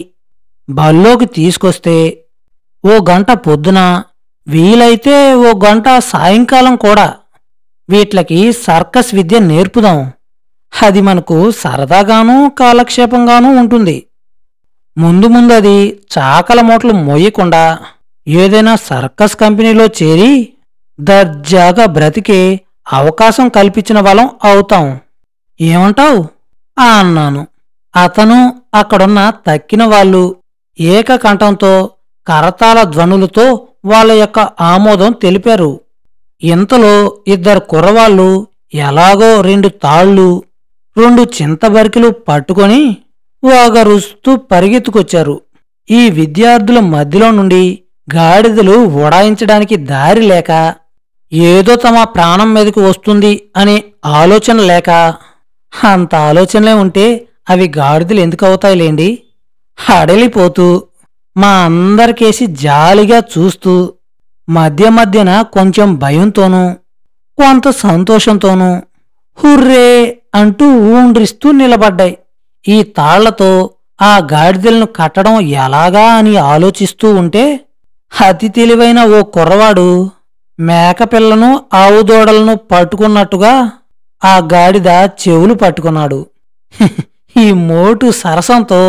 S1: బల్లోకి తీసుకొస్తే ఓ గంట పొద్దున, వీలైతే ఓ గంట సాయంకాలం కూడా వీట్లకి సర్కస్ విద్య నేర్పుదాం. అది మనకు సరదాగానూ కాలక్షేపంగానూ ఉంటుంది. ముందు అది చాకల మూటలు మోయకుండా ఏదైనా సర్కస్ కంపెనీలో చేరి దర్జాగా బ్రతికే అవకాశం కల్పించిన వాళ్ళం అవుతాం. ఏమంటావ్ అన్నాను. అతను అక్కడున్న తక్కిన వాళ్ళు ఏకకంఠంతో కరతాళ ధ్వనులతో వాళ్ళ యొక్క ఆమోదం తెలిపారు. ఇంతలో 2 కుర్రవాళ్ళు ఎలాగో 2 తాళ్ళు 2 చింతబరికెలు పట్టుకొని వాగరుస్తూ పరిగెత్తుకొచ్చారు. ఈ విద్యార్థుల మధ్యలో నుండి గాడిదలు ఉడాయించడానికి దారి లేక, ఏదో తమ ప్రాణం మీదకి వస్తుంది అనే ఆలోచన లేక, అంత ఆలోచనలే ఉంటే అవి గాడిదలు ఎందుకవుతాయిలేండి, హడలిపోతూ మా అందరికేసి జాలిగా చూస్తూ మధ్య మధ్యన కొంచెం భయంతోనూ కొంత సంతోషంతోనూ హుర్రే అంటూ ఊండ్రిస్తూ నిలబడ్డాయి. ఈ తాళ్లతో ఆ గాడిదలను కట్టడం ఎలాగా అని ఆలోచిస్తూ ఉంటే అతి తెలివైన ఓ కుర్రవాడు మేకపిల్లను ఆవుదోడలను పట్టుకున్నట్టుగా ఆ గాడిద చెవులు పట్టుకున్నాడు. ఈ మోటు సరసంతో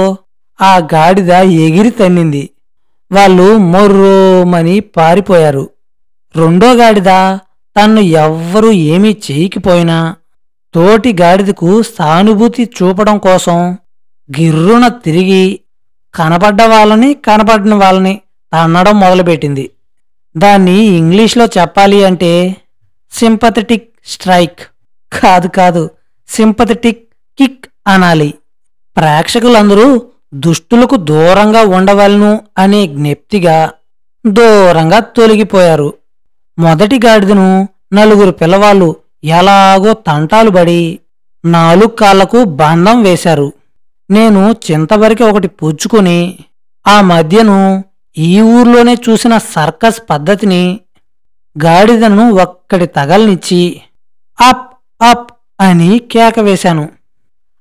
S1: ఆ గాడిద ఎగిరి తన్నింది. వాళ్ళు మొర్రోమని పారిపోయారు. రెండో గాడిద తన్ను ఎవ్వరూ ఏమీ చేయకపోయినా తోటి గాడిదకు సానుభూతి చూపడం కోసం గిర్రున తిరిగి కనపడ్డ వాళ్ళని కనపడిన వాళ్ళని తన్నడం మొదలుపెట్టింది. దాన్ని ఇంగ్లీష్లో చెప్పాలి అంటే సింపథెటిక్ స్ట్రైక్ కాదు సింపథెటిక్ కిక్ అనాలి. ప్రేక్షకులందరూ దుష్టులకు దూరంగా ఉండవలను అనే జ్ఞప్తిగా దూరంగా తొలగిపోయారు. మొదటి గాడిదను 4 పిల్లవాళ్ళు ఎలాగో తంటాలు పడి 4 కాళ్లకు బంధం వేశారు. నేను చింతవరికి ఒకటి పుచ్చుకొని ఆ మధ్యను ఈ ఊర్లోనే చూసిన సర్కస్ పద్ధతిని గాడిదను ఒక్కడి తగల్నిచ్చి అప్ అప్ అని కేక వేశాను.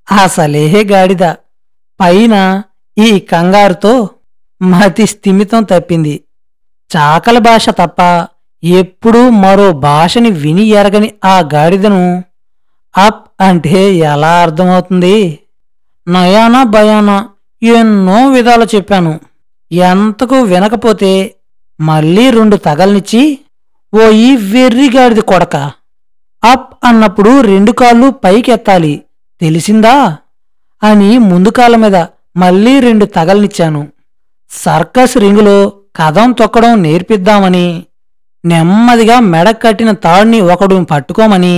S1: అసలే గాడిద పైన ఈ కంగారుతో మతి స్థిమితం తప్పింది. చాకలి భాష తప్ప ఎప్పుడూ మరో భాషని విని ఎరగని ఆ గాడిదను అప్ అంటే ఎలా అర్థమవుతుంది? నయానా భయానా ఎన్నో విధాలు చెప్పాను. ఎంతకు వినకపోతే మళ్ళీ 2 తగల్నిచ్చి, ఓ ఈ వెర్రిగాడిది కొడక, అప్ అన్నప్పుడు 2 కాళ్ళు పైకెత్తాలి తెలిసిందా అని ముందు కాళ్ళ మీద మళ్ళీ 2 తగల్నిచ్చాను. సర్కస్ రింగులో కదం తొక్కడం నేర్పిద్దామని నెమ్మదిగా మెడ కట్టిన తాడుని ఒకడు పట్టుకోమని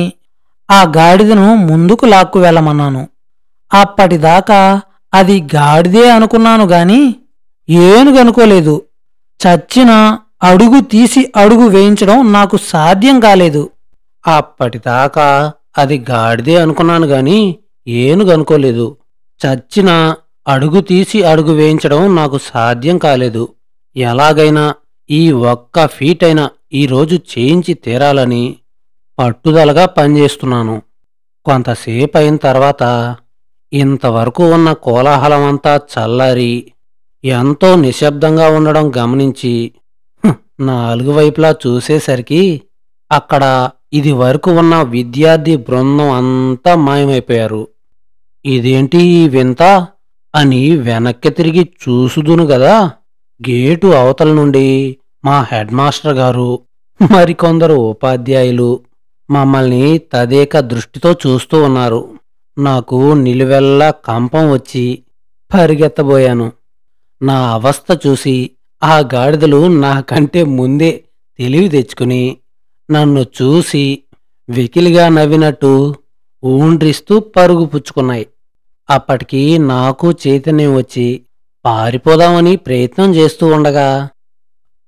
S1: ఆ గాడిదను ముందుకు లాక్కు వెళ్ళమన్నాను. అప్పటిదాకా అది గాడిదే అనుకున్నాను గాని ఏనుగనుకోలేదు. చచ్చిన అడుగు తీసి అడుగు వేయించడం నాకు సాధ్యం కాలేదు. అప్పటిదాకా అది గాడిదే అనుకున్నాను గాని ఏనుగనుకోలేదు. చచ్చిన అడుగు తీసి అడుగు వేయించడం నాకు సాధ్యం కాలేదు. ఎలాగైనా ఈ ఒక్క ఫీటైనా ఈరోజు చేయించి తీరాలని పట్టుదలగా పనిచేస్తున్నాను. కొంతసేపు అయిన తర్వాత ఇంతవరకు ఉన్న కోలాహలమంతా చల్లారి ఎంతో నిశ్శబ్దంగా ఉండడం గమనించి 4 వైపులా చూసేసరికి అక్కడ ఇది వరకు ఉన్న విద్యార్థి బృందం అంతా మాయమైపోయారు. ఇదేంటి ఈ వింత అని వెనక్కి తిరిగి చూసుదును గదా, గేటు అవతల నుండి మా హెడ్ మాస్టర్ గారు మరికొందరు ఉపాధ్యాయులు మమ్మల్ని తదేక దృష్టితో చూస్తూ ఉన్నారు. నాకు నిలువెల్లా కంపం వచ్చి పరిగెత్తబోయాను. నా అవస్థ చూసి ఆ గాడిదలు నాకంటే ముందే తెలివి తెచ్చుకుని నన్ను చూసి వెకిలిగా నవ్వినట్టు ఊండ్రిస్తూ పరుగు పుచ్చుకున్నాయి. అప్పటికి నాకు చైతన్యం వచ్చి పారిపోదామని ప్రయత్నం చేస్తూ ఉండగా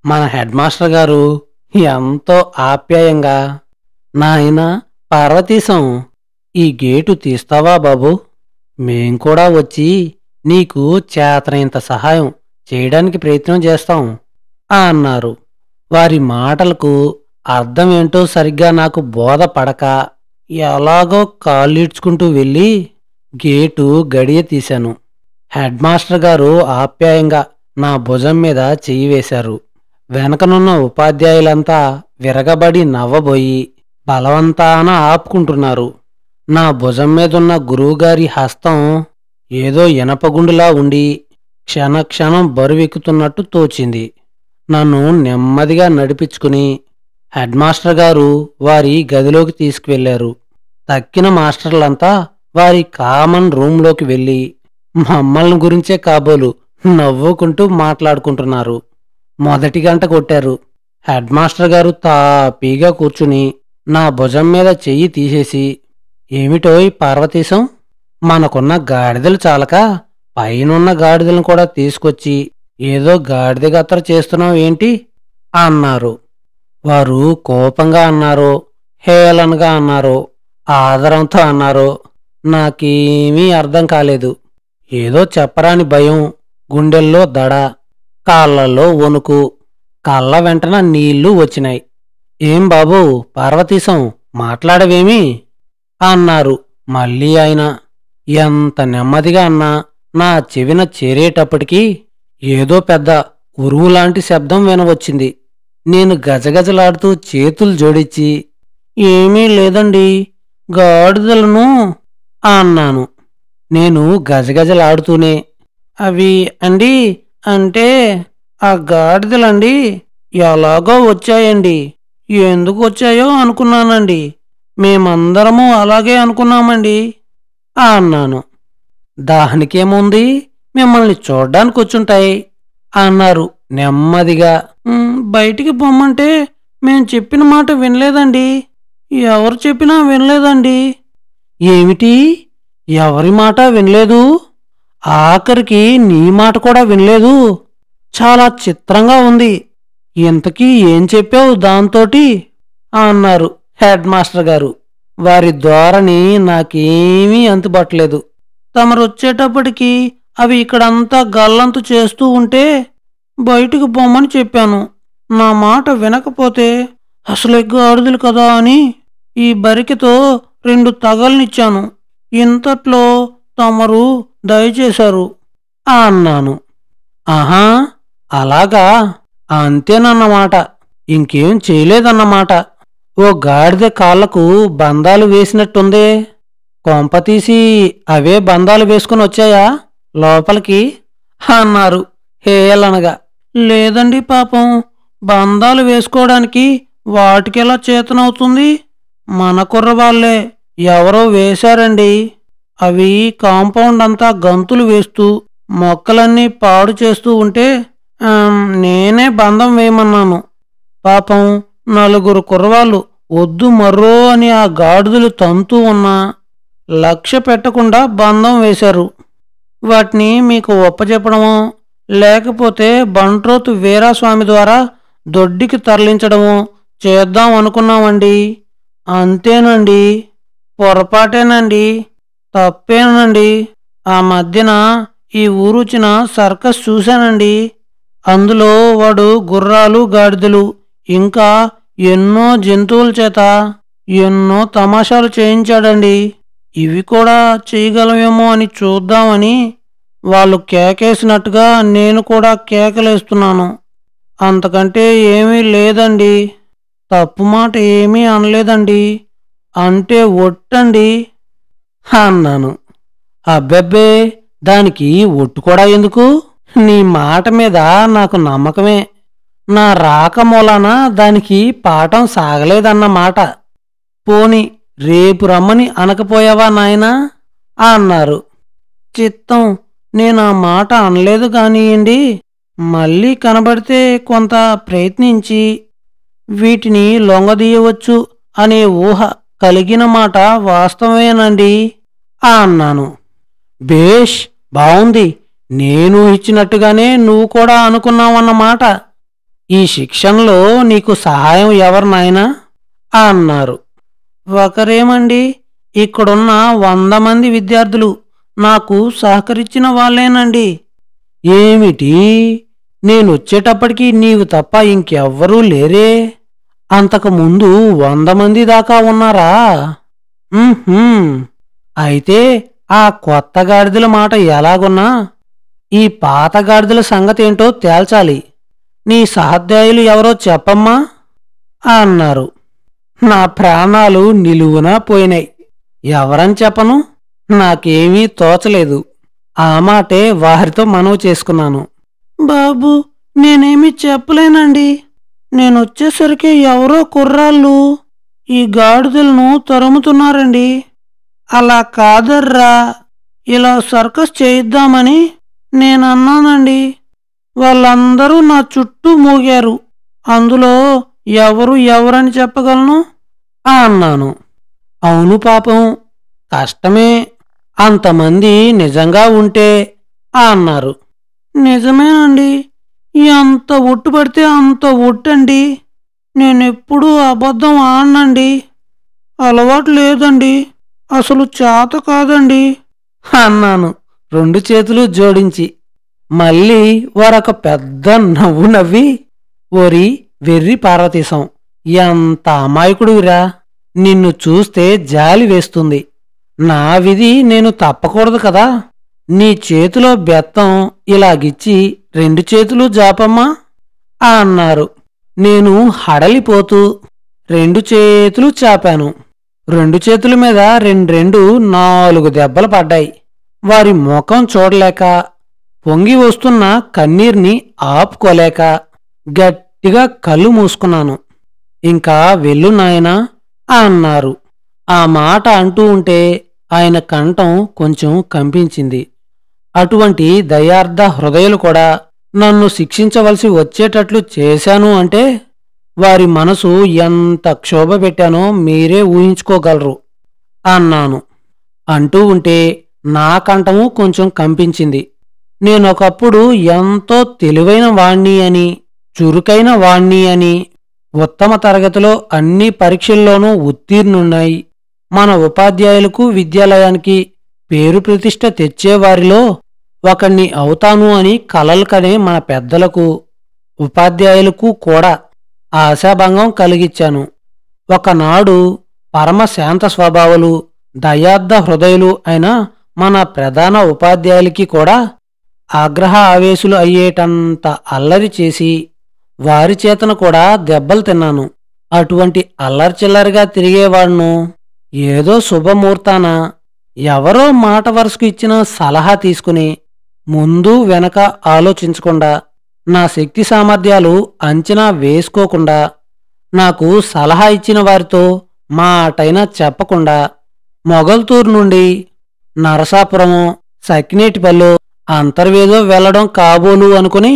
S1: మన హెడ్ మాస్టర్ గారు ఎంతో ఆప్యాయంగా, నాయనా పార్వతీశం, ఈ గేటు తీస్తావా బాబు? మేం కూడా వచ్చి నీకు చేతనైంత సహాయం చేయడానికి ప్రయత్నం చేస్తాం అన్నారు. వారి మాటలకు అర్థమేంటో సరిగ్గా నాకు బోధపడక ఎలాగో కాళ్ళీడ్చుకుంటూ వెళ్ళి గేటు గడియ తీశాను. హెడ్ మాస్టర్ గారు ఆప్యాయంగా నా భుజం మీద చెయ్యి వేశారు. వెనకనున్న ఉపాధ్యాయులంతా విరగబడి నవ్వబోయి బలవంతాన ఆపుకుంటున్నారు. నా భుజం మీదున్న గురువుగారి హస్తం ఏదో ఇనపగుండులా ఉండి క్షణక్షణం బరువెక్కుతున్నట్టు తోచింది. నన్ను నెమ్మదిగా నడిపించుకుని హెడ్ మాస్టర్ గారు వారి గదిలోకి తీసుకువెళ్లారు. తక్కిన మాస్టర్లంతా వారి కామన్ రూంలోకి వెళ్ళి మమ్మల్ని గురించే కాబోలు నవ్వుకుంటూ మాట్లాడుకుంటున్నారు. మొదటి గంట కొట్టారు. హెడ్ మాస్టర్ గారు తాపీగా కూర్చుని నా భుజం మీద చెయ్యి తీసేసి, ఏమిటోయ్ పార్వతీశం, మనకున్న గాడిదలు చాలక పైనున్న గాడిదలను కూడా తీసుకొచ్చి ఏదో గాడిద గత్ర చేస్తున్నావు ఏంటి అన్నారు. వారు కోపంగా అన్నారో, హేళనగా అన్నారో, ఆదరంతో అన్నారో నాకేమీ అర్థం కాలేదు. ఏదో చెప్పరాని భయం, గుండెల్లో దడ, కాళ్ళల్లో వణుకు, కళ్ళ వెంటన నీళ్లు వచ్చినాయి. ఏం బాబూ పార్వతీశం, మాట్లాడవేమి అన్నారు మళ్ళీ ఆయన. ఎంత నెమ్మదిగా అన్నా నా చెవిన చేరేటప్పటికీ ఏదో పెద్ద ఉరువులాంటి శబ్దం వినవచ్చింది. నేను గజగజలాడుతూ చేతులు జోడించి, ఏమీ లేదండి, గాడిదలను అన్నాను. నేను గజగజలాడుతూనే, అవి అండి, అంటే ఆ గాడిదలండి ఎలాగో వచ్చాయండి. ఎందుకు వచ్చాయో అనుకున్నానండి. మేమందరము అలాగే అనుకున్నామండి అన్నాను. దానికేముంది, మిమ్మల్ని చూడ్డానికి వచ్చుంటాయి అన్నారు నెమ్మదిగా. బయటికి పొమ్మంటే మేం చెప్పిన మాట వినలేదండి. ఎవరు చెప్పినా వినలేదండి. ఏమిటి, ఎవరి మాట వినలేదు? ఆఖరికి నీ మాట కూడా వినలేదు? చాలా చిత్రంగా ఉంది. ఇంతకీ ఏం చెప్పావు దాంతోటి అన్నారు హెడ్ మాస్టర్ గారు. వారి ధోరణి నాకేమీ అంతుబట్టలేదు. తమరొచ్చేటప్పటికి అవి ఇక్కడంతా గల్లంతు చేస్తూ ఉంటే బయటికి పొమ్మని చెప్పాను. నా మాట వినకపోతే అసలే గాడిదలు కదా అని ఈ బరికెతో 2 తగల్నిచ్చాను. ఇంతట్లో తమరు దయచేశారు అన్నాను. ఆహా, అలాగా, అంతేనన్నమాట, ఇంకేం చేయలేదన్నమాట. ఓ గాడిద కాళ్లకు బంధాలు వేసినట్టుందే. కొంపతీసి అవే బంధాలు వేసుకుని వచ్చాయా లోపలికి అన్నారు హేళనగా. లేదండి పాపం, బంధాలు వేసుకోవడానికి వాటికెలా చేతనవుతుంది? మన కుర్రవాళ్లే ఎవరో వేశారండి. అవి కాంపౌండ్ అంతా గంతులు వేస్తూ మొక్కలన్నీ పాడు చేస్తూ ఉంటే నేనే బంధం వేయమన్నాను. పాపం 4 కుర్రవాళ్ళు వద్దు మర్రో అని ఆ గాడిదలు తంతూ ఉన్నా లక్ష్య పెట్టకుండా బంధం వేశారు. వాటిని మీకు ఒప్పచెప్పడమో లేకపోతే బంట్రోతు వీరాస్వామి ద్వారా దొడ్డికి తరలించడమో చేద్దాం అనుకున్నామండి. అంతేనండి, పొరపాటేనండి, తప్పేనండి. ఆ మధ్యన ఈ ఊరొచ్చిన సర్కస్ చూశానండి. అందులో వాడు గుర్రాలు, గాడిదలు ఇంకా ఎన్నో జంతువుల చేత ఎన్నో తమాషాలు చేయించాడండి. ఇవి కూడా చేయగలమేమో అని చూద్దామని వాళ్ళు కేకేసినట్టుగా నేను కూడా కేకలేస్తున్నాను. అంతకంటే ఏమీ లేదండి. తప్పు మాట ఏమీ అనలేదండి, అంటే ఒట్టండి అన్నాను. అబ్బెబ్బే, దానికి ఒట్టు కూడా ఎందుకు? నీ మాట మీద నాకు నమ్మకమే. నా రాక మూలాన దానికి పాఠం సాగలేదన్నమాట. పోని రేపు రమ్మని అనకపోయావా నాయనా అన్నారు. చిత్తం, నేనా మాట అనలేదు కానియండి. మళ్ళీ కనబడితే కొంత ప్రయత్నించి వీటిని లొంగదీయవచ్చు అనే ఊహ కలిగిన మాట వాస్తవేనండి అన్నాను. బేష్, బావుంది. నేను ఇచ్చినట్టుగానే నువ్వు కూడా అనుకున్నావన్నమాట. ఈ శిక్షణలో నీకు సహాయం ఎవరు నాయనా అన్నారు. ఒకరేమండి, ఇక్కడున్న 100 మంది విద్యార్థులు నాకు సహకరించిన వాళ్ళేనండి. ఏమిటి, నేనొచ్చేటప్పటికి నీవు తప్ప ఇంకెవ్వరూ లేరే? అంతకుముందు 100 మంది దాకా ఉన్నారా? అయితే ఆ కొత్త గాడిదల మాట ఎలాగున్నా ఈ పాత గాడిదల సంగతేంటో తేల్చాలి. నీ సహాధ్యాయులు ఎవరో చెప్పమ్మా అన్నారు. నా ప్రాణాలు నిలువునా పోయినాయి. ఎవరని చెప్పను? నాకేమీ తోచలేదు. ఆ మాటే వారితో మనవి చేసుకున్నాను. బాబు, నేనేమీ చెప్పలేనండి. నేనొచ్చేసరికి ఎవరో కుర్రాళ్ళు ఈ గాడిదలను తరుముతున్నారండి. అలా కాదర్రా, ఇలా సర్కస్ చేయిద్దామని నేనన్నానండి. వాళ్ళందరూ నా చుట్టూ మూగారు. అందులో ఎవరని చెప్పగలను అన్నాను. అవును పాపం, కష్టమే. అంతమంది నిజంగా ఉంటే అన్నారు. నిజమేనండి, ఎంత ఒట్టు పడితే అంత ఒట్టండి. నేనెప్పుడూ అబద్ధం ఆడనండి. అలవాటు లేదండి, అసలు చేత కాదండి అన్నాను 2 చేతులు జోడించి. మళ్ళీ వారొక పెద్ద నవ్వు నవ్వి, ఓరి వెర్రి పార్వతీశం, ఎంత అమాయకుడివిరా. నిన్ను చూస్తే జాలి వేస్తుంది. నా విధి నేను తప్పకూడదు కదా. నీ చేతిలో బెత్తం ఇలాగిచ్చి 2 చేతులు జాపమ్మా అన్నారు. నేను హడలిపోతూ 2 చేతులు చాపాను. 2 చేతుల మీద 2 4 దెబ్బలు పడ్డాయి. వారి ముఖం చూడలేక, పొంగి వస్తున్న కన్నీర్ని ఆపుకోలేక గట్టిగా కళ్ళు మూసుకున్నాను. ఇంకా వెళ్ళు నాయనా అన్నారు. ఆ మాట అంటూ ఉంటే ఆయన కంఠం కొంచెం కంపించింది. అటువంటి దయార్థ హృదయులు కూడా నన్ను శిక్షించవలసి వచ్చేటట్లు చేశాను అంటే వారి మనసు ఎంత క్షోభ పెట్టానో మీరే ఊహించుకోగలరు అన్నాను. అంటూ ఉంటే నా కంఠము కొంచెం కంపించింది. నేనొకప్పుడు ఎంతో తెలివైన వాణ్ణి అని, చురుకైన వాణ్ణి అని, ఉత్తమ తరగతిలో అన్ని పరీక్షల్లోనూ ఉత్తీర్ణున్నాయి, మన ఉపాధ్యాయులకు విద్యాలయానికి పేరు ప్రతిష్ట తెచ్చేవారిలో ఒకణ్ణి అవుతాను అని కలలు కనే మన పెద్దలకు ఉపాధ్యాయులకు కూడా ఆశాభంగం కలిగిచ్చాను. ఒకనాడు పరమ శాంత స్వభావులు దయార్థ హృదయులు అయిన మన ప్రధాన ఉపాధ్యాయులకి కూడా ఆగ్రహ ఆవేశులు అయ్యేటంత అల్లరి చేసి వారి చేతను కూడా దెబ్బలు తిన్నాను. అటువంటి అల్లరిచిల్లరిగా తిరిగేవాడును ఏదో శుభముహూర్తాన ఎవరో మాట వరుసకు ఇచ్చిన సలహా తీసుకుని ముందు వెనక ఆలోచించకుండా నా శక్తి సామర్థ్యాలు అంచనా వేసుకోకుండా నాకు సలహా ఇచ్చిన వారితో మాటైనా చెప్పకుండా మొగల్తూరు నుండి నరసాపురము సకినేటిపల్లి అంతర్వేదో వెళ్లడం కాబోలు అనుకుని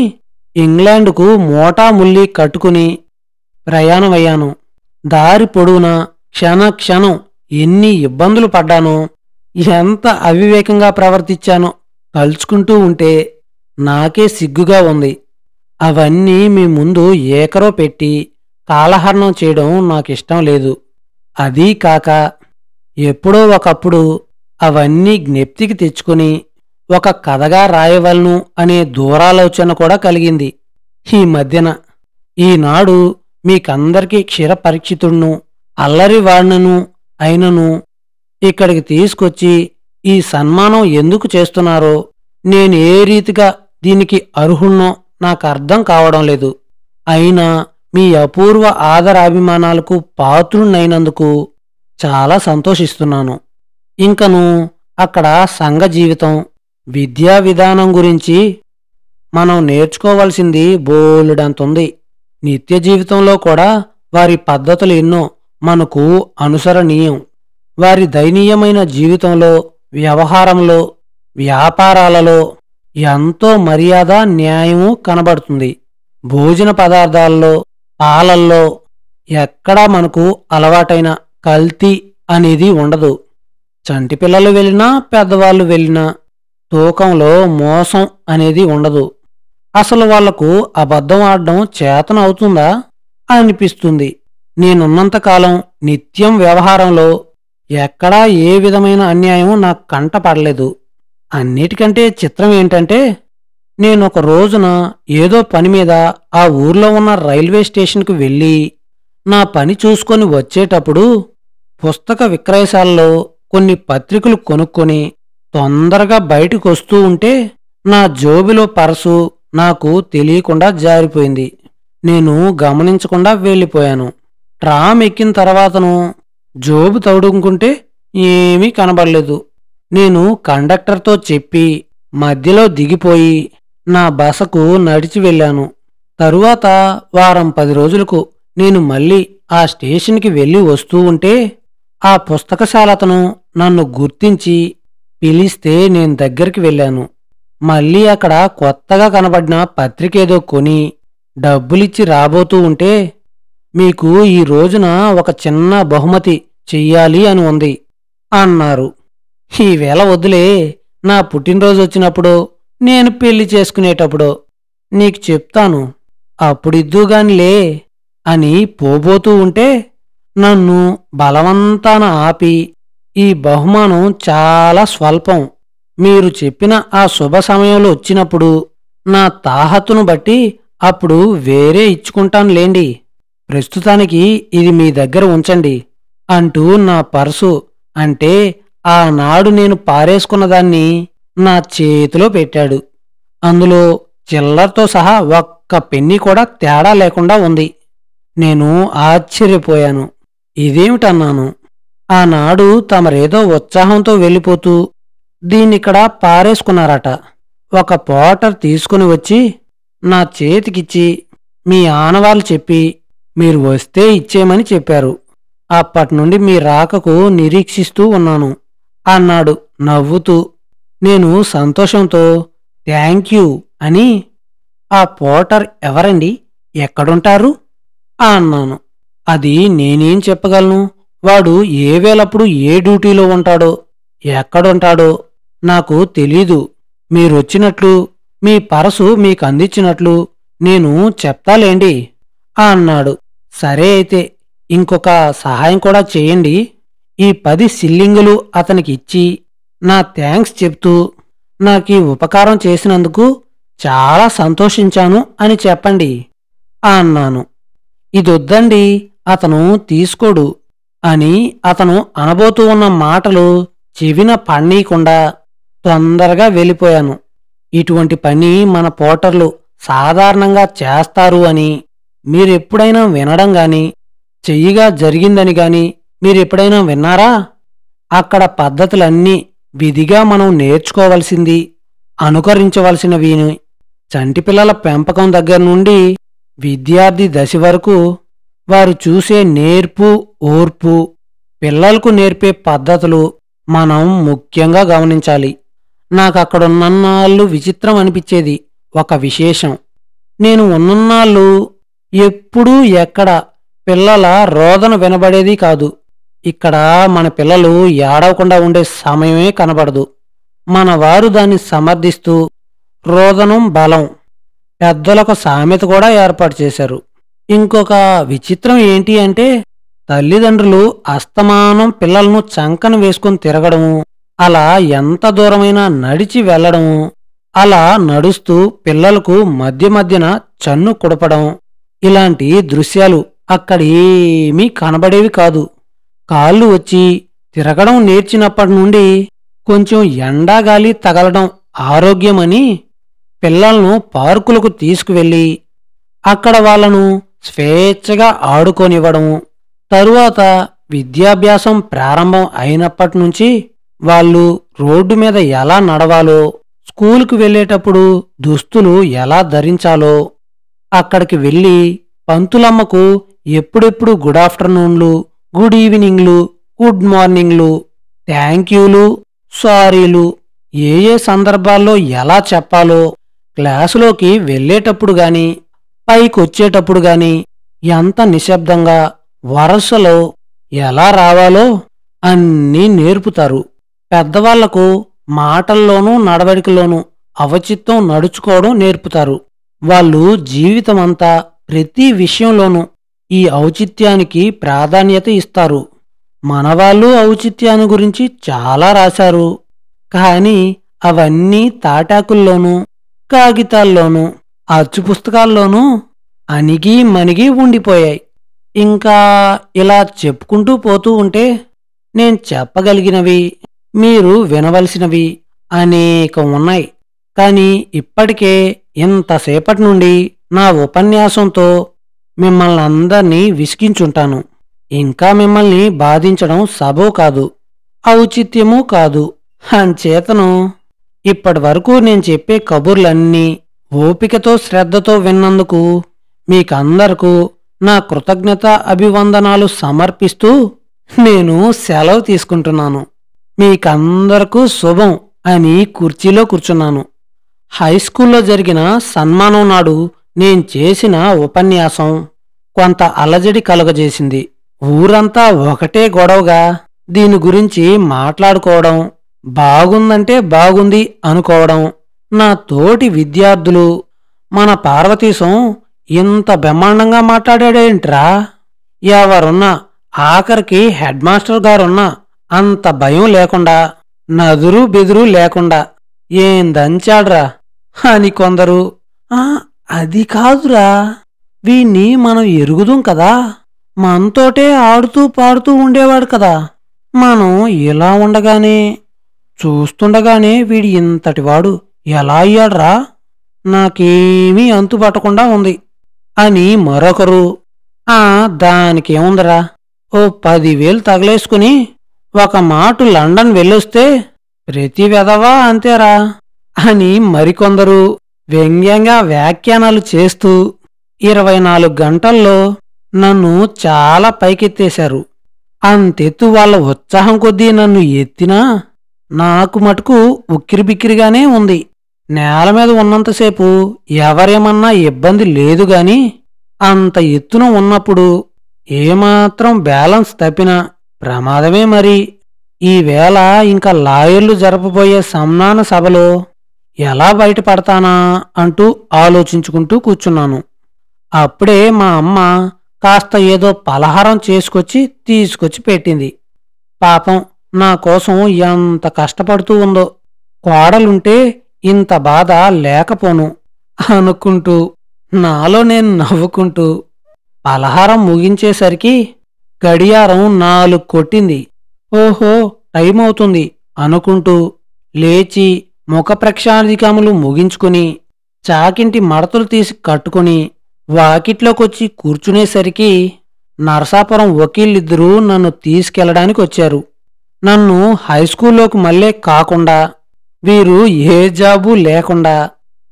S1: ఇంగ్లాండుకు మోటా ముల్లి కట్టుకుని ప్రయాణమయ్యాను. దారి పొడవునా క్షణక్షణం ఎన్ని ఇబ్బందులు పడ్డానో, ఎంత అవివేకంగా ప్రవర్తించానో తలుచుకుంటూ ఉంటే నాకే సిగ్గుగా ఉంది. అవన్నీ మీ ముందు ఏకరో పెట్టి కాలహరణం చేయడం నాకిష్టం లేదు. అదీ కాక ఎప్పుడో ఒకప్పుడు అవన్నీ జ్ఞప్తికి తెచ్చుకుని ఒక కథగా రాయవలను అనే దూరాలోచన కూడా కలిగింది ఈ మధ్యన. ఈనాడు మీకందరికీ క్షీరపరిచితుడును అల్లరివాణ్ణను అయినను ఇక్కడికి తీసుకొచ్చి ఈ సన్మానం ఎందుకు చేస్తున్నారో, నేను ఏ రీతిగా దీనికి అర్హుణ్ణో నాకు అర్థం కావడం లేదు. అయినా మీ అపూర్వ ఆదరాభిమానాలకు పాత్రుణ్ణైనందుకు చాలా సంతోషిస్తున్నాను. ఇంకను అక్కడ సంఘ జీవితం, విద్యా విధానం గురించి మనం నేర్చుకోవలసింది బోలెడంతుంది. నిత్య జీవితంలో కూడా వారి పద్ధతులు ఎన్నో మనకు అనుసరణీయం. వారి దయనీయమైన జీవితంలో, వ్యవహారంలో, వ్యాపారాలలో ఎంతో మర్యాద, న్యాయము కనబడుతుంది. భోజన పదార్థాల్లో, పాలల్లో ఎక్కడా మనకు అలవాటైన కల్తీ అనేది ఉండదు. చంటి పిల్లలు వెళ్ళినా పెద్దవాళ్ళు వెళ్ళినా తూకంలో మోసం అనేది ఉండదు. అసలు వాళ్లకు అబద్ధం ఆడడం చేతనవుతుందా అనిపిస్తుంది. నేనున్నంతకాలం నిత్యం వ్యవహారంలో ఎక్కడా ఏ విధమైన అన్యాయం నాకు కంట పడలేదు. అన్నిటికంటే చిత్రం ఏంటంటే, నేనొక రోజున ఏదో పనిమీద ఆ ఊర్లో ఉన్న రైల్వే స్టేషన్కు వెళ్ళి నా పని చూసుకొని వచ్చేటప్పుడు పుస్తక విక్రయశాలలో కొన్ని పత్రికలు కొనుక్కొని తొందరగా బయటకొస్తూ ఉంటే నా జోబిలో పర్సు నాకు తెలియకుండా జారిపోయింది. నేను గమనించకుండా వెళ్ళిపోయాను. ట్రామ్ ఎక్కిన తర్వాతను జోబు తడుముకుంటే ఏమీ కనబడలేదు. నేను కండక్టర్తో చెప్పి మధ్యలో దిగిపోయి నా బసకు నడిచి వెళ్ళాను. తరువాత వారం 10 రోజులకు నేను మళ్ళీ ఆ స్టేషన్కి వెళ్ళి వస్తూ ఉంటే ఆ పుస్తకశాలతను నన్ను గుర్తించి పిలిస్తే నేను దగ్గరికి వెళ్ళాను. మళ్ళీ అక్కడ కొత్తగా కనబడిన పత్రికేదో కొని డబ్బులిచ్చి రాబోతూ ఉంటే, మీకు ఈ రోజున ఒక చిన్న బహుమతి చెయ్యాలి అని ఉంది అన్నారు. ఈవేళ వద్దులే, నా పుట్టినరోజు వచ్చినప్పుడు, నేను పెళ్లి చేసుకునేటప్పుడు నీకు చెప్తాను, అప్పుడిద్దుగానిలే అని పోబోతూ ఉంటే నన్ను బలవంతాన ఆపి, ఈ బహుమానం చాలా స్వల్పం, మీరు చెప్పిన ఆ శుభ సమయంలో వచ్చినప్పుడు నా తాహతును బట్టి అప్పుడు వేరే ఇచ్చుకుంటానులేండి, ప్రస్తుతానికి ఇది మీ దగ్గర ఉంచండి అంటూ నా పర్సు, అంటే ఆనాడు నేను పారేసుకున్నదాన్ని నా చేతిలో పెట్టాడు. అందులో చిల్లర్తో సహా ఒక్క పెన్నీ కూడా తేడా లేకుండా ఉంది. నేను ఆశ్చర్యపోయాను. ఇదేమిటన్నాను. ఆనాడు తమరేదో ఉత్సాహంతో వెళ్ళిపోతూ దీన్నిక్కడ పారేసుకున్నారట. ఒక పోటర్ తీసుకుని వచ్చి నా చేతికిచ్చి, మీ ఆనవాళ్ళు చెప్పి మీరు వస్తే ఇచ్చేయమని చెప్పారు. అప్పటినుండి మీ రాకకు నిరీక్షిస్తూ ఉన్నాను అన్నాడు నవ్వుతూ. నేను సంతోషంతో థ్యాంక్యూ అని, ఆ పోటర్ ఎవరండి, ఎక్కడుంటారు అన్నాను. అది నేనేం చెప్పగలను, వాడు ఏ వేళప్పుడు ఏ డ్యూటీలో ఉంటాడో ఎక్కడుంటాడో నాకు తెలీదు. మీరొచ్చినట్లు, మీ పరసు మీకు అందించినట్లు నేను చెప్తాలేండి అన్నాడు. సరే అయితే ఇంకొక సహాయం కూడా చేయండి. ఈ 10 సిల్లింగులు అతనికి ఇచ్చి నా థ్యాంక్స్ చెప్తూ నాకీ ఉపకారం చేసినందుకు చాలా సంతోషించాను అని చెప్పండి అన్నాను. ఇదొద్దండి, అతను తీసుకోడు అని అతను అనబోతూ ఉన్న మాటలు చెవిన పడనీయకుండా తొందరగా వెళ్ళిపోయాను. ఇటువంటి పని మన పోటర్లు సాధారణంగా చేస్తారు అని మీరెప్పుడైనా వినడం గాని, చెయ్యిగా జరిగిందని గాని మీరెప్పుడైనా విన్నారా? అక్కడ పద్ధతులన్నీ విధిగా మనం నేర్చుకోవలసింది, అనుకరించవలసినవిని. చంటిపిల్లల పెంపకం దగ్గర నుండి విద్యార్థి దశ వరకు వారు చూసే నేర్పు, ఓర్పు, పిల్లలకు నేర్పే పద్ధతులు మనం ముఖ్యంగా గమనించాలి. నాకక్కడున్నన్నాళ్ళు విచిత్రం అనిపించేది ఒక విశేషం. నేను ఉన్నన్నాళ్ళు ఎప్పుడూ ఎక్కడ పిల్లల రోదన వినబడేది కాదు. ఇక్కడ మన పిల్లలు ఏడవకుండా ఉండే సమయమే కనబడదు. మన వారు దాన్ని సమర్థిస్తూ రోదనం బలం, పెద్దలకు సామెత కూడా ఏర్పాటు చేశారు. ఇంకొక విచిత్రం ఏంటి అంటే, తల్లిదండ్రులు అస్తమానం పిల్లలను చంకన వేసుకుని తిరగడము, అలా ఎంత దూరమైనా నడిచి వెళ్లడము, అలా నడుస్తూ పిల్లలకు మధ్య మధ్యన చన్ను కుడపడం, ఇలాంటి దృశ్యాలు అక్కడేమీ కనబడేవి కాదు. కాళ్ళు వచ్చి తిరగడం నేర్చినప్పటి నుండి కొంచెం ఎండాగాలి తగలడం ఆరోగ్యమని పిల్లలను పార్కులకు తీసుకువెళ్ళి అక్కడ వాళ్లను స్వేచ్ఛగా ఆడుకోనివ్వడము, తరువాత విద్యాభ్యాసం ప్రారంభం అయినప్పటినుంచి వాళ్ళు రోడ్డు మీద ఎలా నడవాలో, స్కూలుకు వెళ్ళేటప్పుడు దుస్తులు ఎలా ధరించాలో, అక్కడికి వెళ్ళి పంతులమ్మకు ఎప్పుడెప్పుడు గుడ్ ఆఫ్టర్నూన్లు, గుడ్ ఈవినింగ్లు, గుడ్ మార్నింగ్లు, థ్యాంక్యూలు, సారీలు ఏ ఏ సందర్భాల్లో ఎలా చెప్పాలో, క్లాసులోకి వెళ్ళేటప్పుడు గాని పైకొచ్చేటప్పుడు గాని ఎంత నిశ్శబ్దంగా వరసలో ఎలా రావాలో అన్నీ నేర్పుతారు. పెద్దవాళ్లకు మాటల్లోనూ నడవడికలోనూ అవచిత్తం నడుచుకోవడం నేర్పుతారు. వాళ్ళు జీవితమంతా ప్రతి విషయంలోనూ ఈ ఔచిత్యానికి ప్రాధాన్యత ఇస్తారు. మనవాళ్ళు ఔచిత్యాన్ని గురించి చాలా రాశారు, కాని అవన్నీ తాటాకుల్లోనూ, కాగితాల్లోనూ, అచ్చు పుస్తకాల్లోనూ అణిగి మణిగి ఉండిపోయాయి. ఇంకా ఇలా చెప్పుకుంటూ పోతూ ఉంటే నేను చెప్పగలిగినవి, మీరు వినవలసినవి అనేకం ఉన్నాయి. కాని ఇప్పటికే ఇంతసేపటి నుండి నా ఉపన్యాసంతో మిమ్మల్ని అందర్నీ విసిగించుంటాను. ఇంకా మిమ్మల్ని బాధించడం సబబు కాదు, ఔచిత్యమూ కాదు. అంచేతను ఇప్పటివరకు నేను చెప్పే కబుర్లన్నీ ఓపికతో శ్రద్ధతో విన్నందుకు మీకందరకు నా కృతజ్ఞత అభివందనాలు సమర్పిస్తూ నేను సెలవు తీసుకుంటున్నాను. మీకందరకు శుభం అని కుర్చీలో కూర్చున్నాను. హైస్కూల్లో జరిగిన సన్మానం నాడు నేను చేసిన ఉపన్యాసం కొంత అలజడి కలుగజేసింది. ఊరంతా ఒకటే గొడవగా దీని గురించి మాట్లాడుకోవడం, బాగుందంటే బాగుంది అనుకోవడం. నా తోటి విద్యార్థులు మన పార్వతీశం ఇంత బ్రహ్మాండంగా మాట్లాడాడేంట్రా, ఎవరున్నా ఆఖరికి హెడ్ మాస్టర్ గారున్నా అంత భయం లేకుండా, నదురు బెదురు లేకుండా ఏందంచాడ్రా అని కొందరు. అది కాదురా, వీణ్ణి మనం ఎరుగుదాం కదా, మనతోటే ఆడుతూ పాడుతూ ఉండేవాడు కదా, మనం ఇలా ఉండగానే చూస్తుండగానే వీడి ఇంతటివాడు ఎలా అయ్యాడ్రా, నాకేమీ అంతుపట్టకుండా ఉంది అని మరొకరు. దానికేముందరా, ఓ 10,000 తగలేసుకుని ఒక మాటు లండన్ వెళ్ళొస్తే ప్రతి వెధవా అంతేరా అని మరికొందరు వ్యంగ్యంగా వ్యాఖ్యానాలు చేస్తూ 24 గంటల్లో నన్ను చాలా పైకెత్తేశారు. అంతెత్తు వాళ్ళ ఉత్సాహం కొద్దీ నన్ను ఎత్తినా నాకు మటుకు ఉక్కిరిబిక్కిరిగానే ఉంది. నేల మీద ఉన్నంతసేపు ఎవరేమన్నా ఇబ్బంది లేదుగాని అంత ఎత్తున ఉన్నప్పుడు ఏమాత్రం బ్యాలెన్స్ తప్పినా ప్రమాదమే. మరి ఈవేళ ఇంకా లాయర్లు జరపబోయే సంధాన సభలో ఎలా బయటపడతానా అంటూ ఆలోచించుకుంటూ కూర్చున్నాను. అప్పుడే మా అమ్మ కాస్త ఏదో పలహారం తీసుకొచ్చి పెట్టింది. పాపం నా కోసం ఎంత కష్టపడుతూ ఉందో. కోడలుంటే ఇంత బాధ లేకపోను అనుకుంటూ నాలో నేను నవ్వుకుంటూ పలహారం ముగించేసరికి గడియారం 4 కొట్టింది. ఓహో, టైమవుతుంది అనుకుంటూ లేచి ముఖ ప్రక్షాళికములు ముగించుకుని చాకింటి మడతలు తీసి కట్టుకుని వాకిట్లోకొచ్చి కూర్చునేసరికి నరసాపురం వకీళ్ళిద్దరూ నన్ను తీసుకెళ్లడానికి వచ్చారు. నన్ను హైస్కూల్లోకి మళ్ళీ కాకుండా, వీరు ఏ జాబు లేకుండా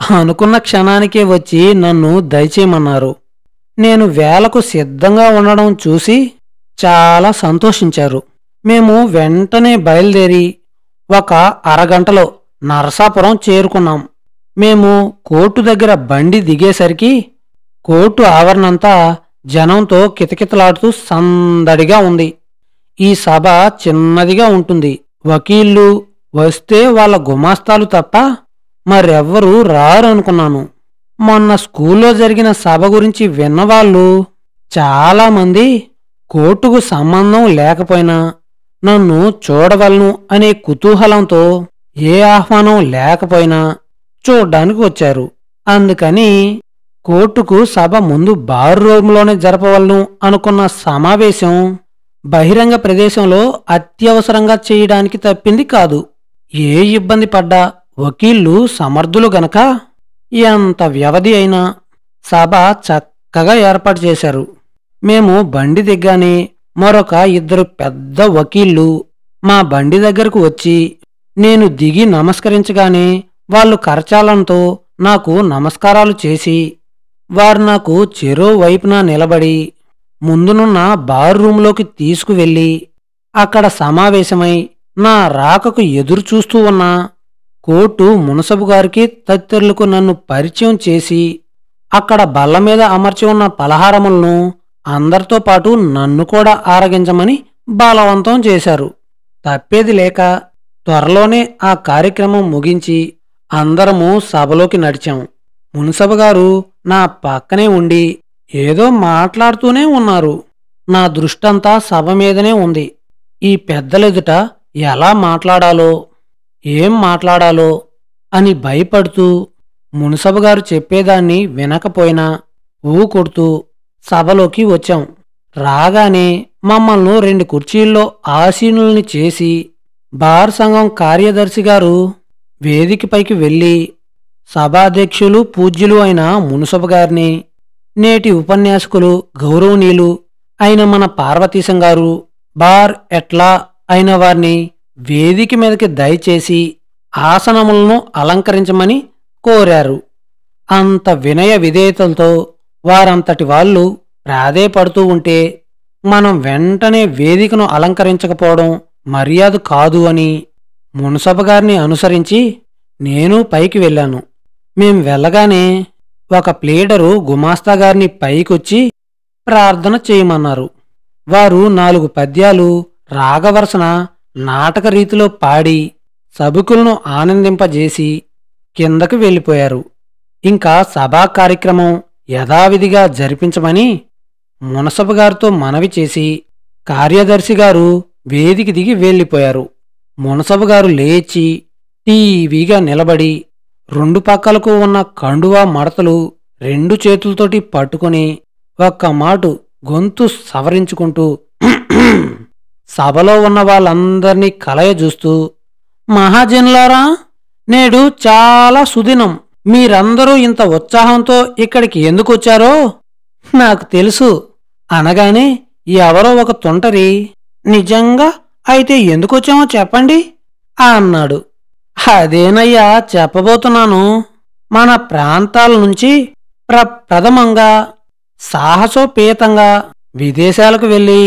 S1: అనుకున్న క్షణానికే వచ్చి నన్ను దయచేయమన్నారు. నేను వేలకు సిద్ధంగా ఉండడం చూసి చాలా సంతోషించారు. మేము వెంటనే బయలుదేరి ఒక అరగంటలో నరసాపురం చేరుకున్నాం. మేము కోర్టు దగ్గర బండి దిగేసరికి కోర్టు ఆవరణంతా జనంతో కితకితలాడుతూ సందడిగా ఉంది. ఈ సభ చిన్నదిగా ఉంటుంది. వకీళ్ళు వస్తే వాళ్ళ గుమాస్తాలు తప్ప మరెవ్వరూ రారనుకున్నాను. మొన్న స్కూల్లో జరిగిన సభ గురించి విన్నవాళ్ళు చాలామంది కోర్టుకు సంబంధం లేకపోయినా నన్ను చూడవలను అనే కుతూహలంతో ఏ ఆహ్వానం లేకపోయినా చూడ్డానికి వచ్చారు. అందుకని కోర్టుకు సభ ముందు బార్ రూంలోనే జరపవలను అనుకున్న సమావేశం బహిరంగ ప్రదేశంలో అత్యవసరంగా చేయడానికి తప్పింది కాదు. ఏ ఇబ్బంది పడ్డా వకీళ్ళు సమర్థులు గనక ఎంత వ్యవధి అయినా సభ చక్కగా ఏర్పాటు చేశారు. మేము బండి దిగ్గానే మరొక 2 పెద్ద వకీళ్ళు మా బండి దగ్గరకు వచ్చి నేను దిగి నమస్కరించగానే వాళ్ళు కరచాలంతో నాకు నమస్కారాలు చేసి వారు నాకు చెరో వైపున నిలబడి ముందునున్న బార్ రూంలోకి తీసుకువెళ్ళి అక్కడ సమావేశమై నా రాకకు ఎదురుచూస్తూ ఉన్న కోర్టు మునసబు గారికి తదితరులకు నన్ను పరిచయం చేసి అక్కడ బల్ల మీద అమర్చి ఉన్న పలహారములను అందరితో పాటు నన్ను కూడా ఆరగించమని బలవంతం చేశారు. తప్పేది లేక త్వరలోనే ఆ కార్యక్రమం ముగించి అందరము సభలోకి నడిచాం. మునసబు గారు నా పక్కనే ఉండి ఏదో మాట్లాడుతూనే ఉన్నారు. నా దృష్టంతా సభ మీదనే ఉంది. ఈ పెద్దలెదుట ఎలా మాట్లాడాలో, ఏం మాట్లాడాలో అని భయపడుతూ మునసబు గారు చెప్పేదాన్ని వినకపోయినా ఊకొడుతూ సభలోకి వచ్చాం. రాగానే మమ్మల్ని 2 కుర్చీల్లో ఆసీనుల్ని చేసి బార్ సంఘం కార్యదర్శి గారు వేదికపైకి వెళ్ళి సభాధ్యక్షులు పూజ్యులు అయిన మునసబు గారిని, నేటి ఉపన్యాసకులు గౌరవనీయులు అయిన మన పార్వతీశం గారు, బార్ ఎట్లా అయిన వారిని వేదిక మీదకి దయచేసి ఆసనములను అలంకరించమని కోరారు. అంత వినయ విధేయతలతో వారంతటి వాళ్ళు ప్రాధేయపడుతూ ఉంటే మనం వెంటనే వేదికను అలంకరించకపోవడం మర్యాద కాదు అని మునసబు గారిని అనుసరించి నేను పైకి వెళ్ళాను. మేం వెళ్ళగానే ఒక ప్లీడరు గుమాస్తా గారిని పైకొచ్చి ప్రార్థన చేయమన్నారు. వారు 4 పద్యాలు రాగవరసన నాటక రీతిలో పాడి సభికులను ఆనందింపజేసి కిందకు వెళ్ళిపోయారు. ఇంకా సభా కార్యక్రమం యథావిధిగా జరిపించమని మునసబు గారితో మనవి చేసి కార్యదర్శి గారు వేదికి దిగి వెళ్ళిపోయారు. మునసబు గారు లేచి టీవీగా నిలబడి 2 పక్కలకు ఉన్న కండువా మడతలు 2 చేతులతోటి పట్టుకుని ఒక్క మాటు గొంతు సవరించుకుంటూ సభలో ఉన్న వాళ్ళందర్నీ కలయజూస్తూ, మహాజనులారా, నేడు చాలా సుదినం. మీరందరూ ఇంత ఉత్సాహంతో ఇక్కడికి ఎందుకొచ్చారో నాకు తెలుసు అనగానే ఎవరో ఒక తుంటరి, నిజంగా అయితే ఎందుకొచ్చామో చెప్పండి అన్నాడు. అదేనయ్యా చెప్పబోతున్నాను. మన ప్రాంతాల నుంచి ప్రథమంగా సాహసోపేతంగా విదేశాలకు వెళ్ళి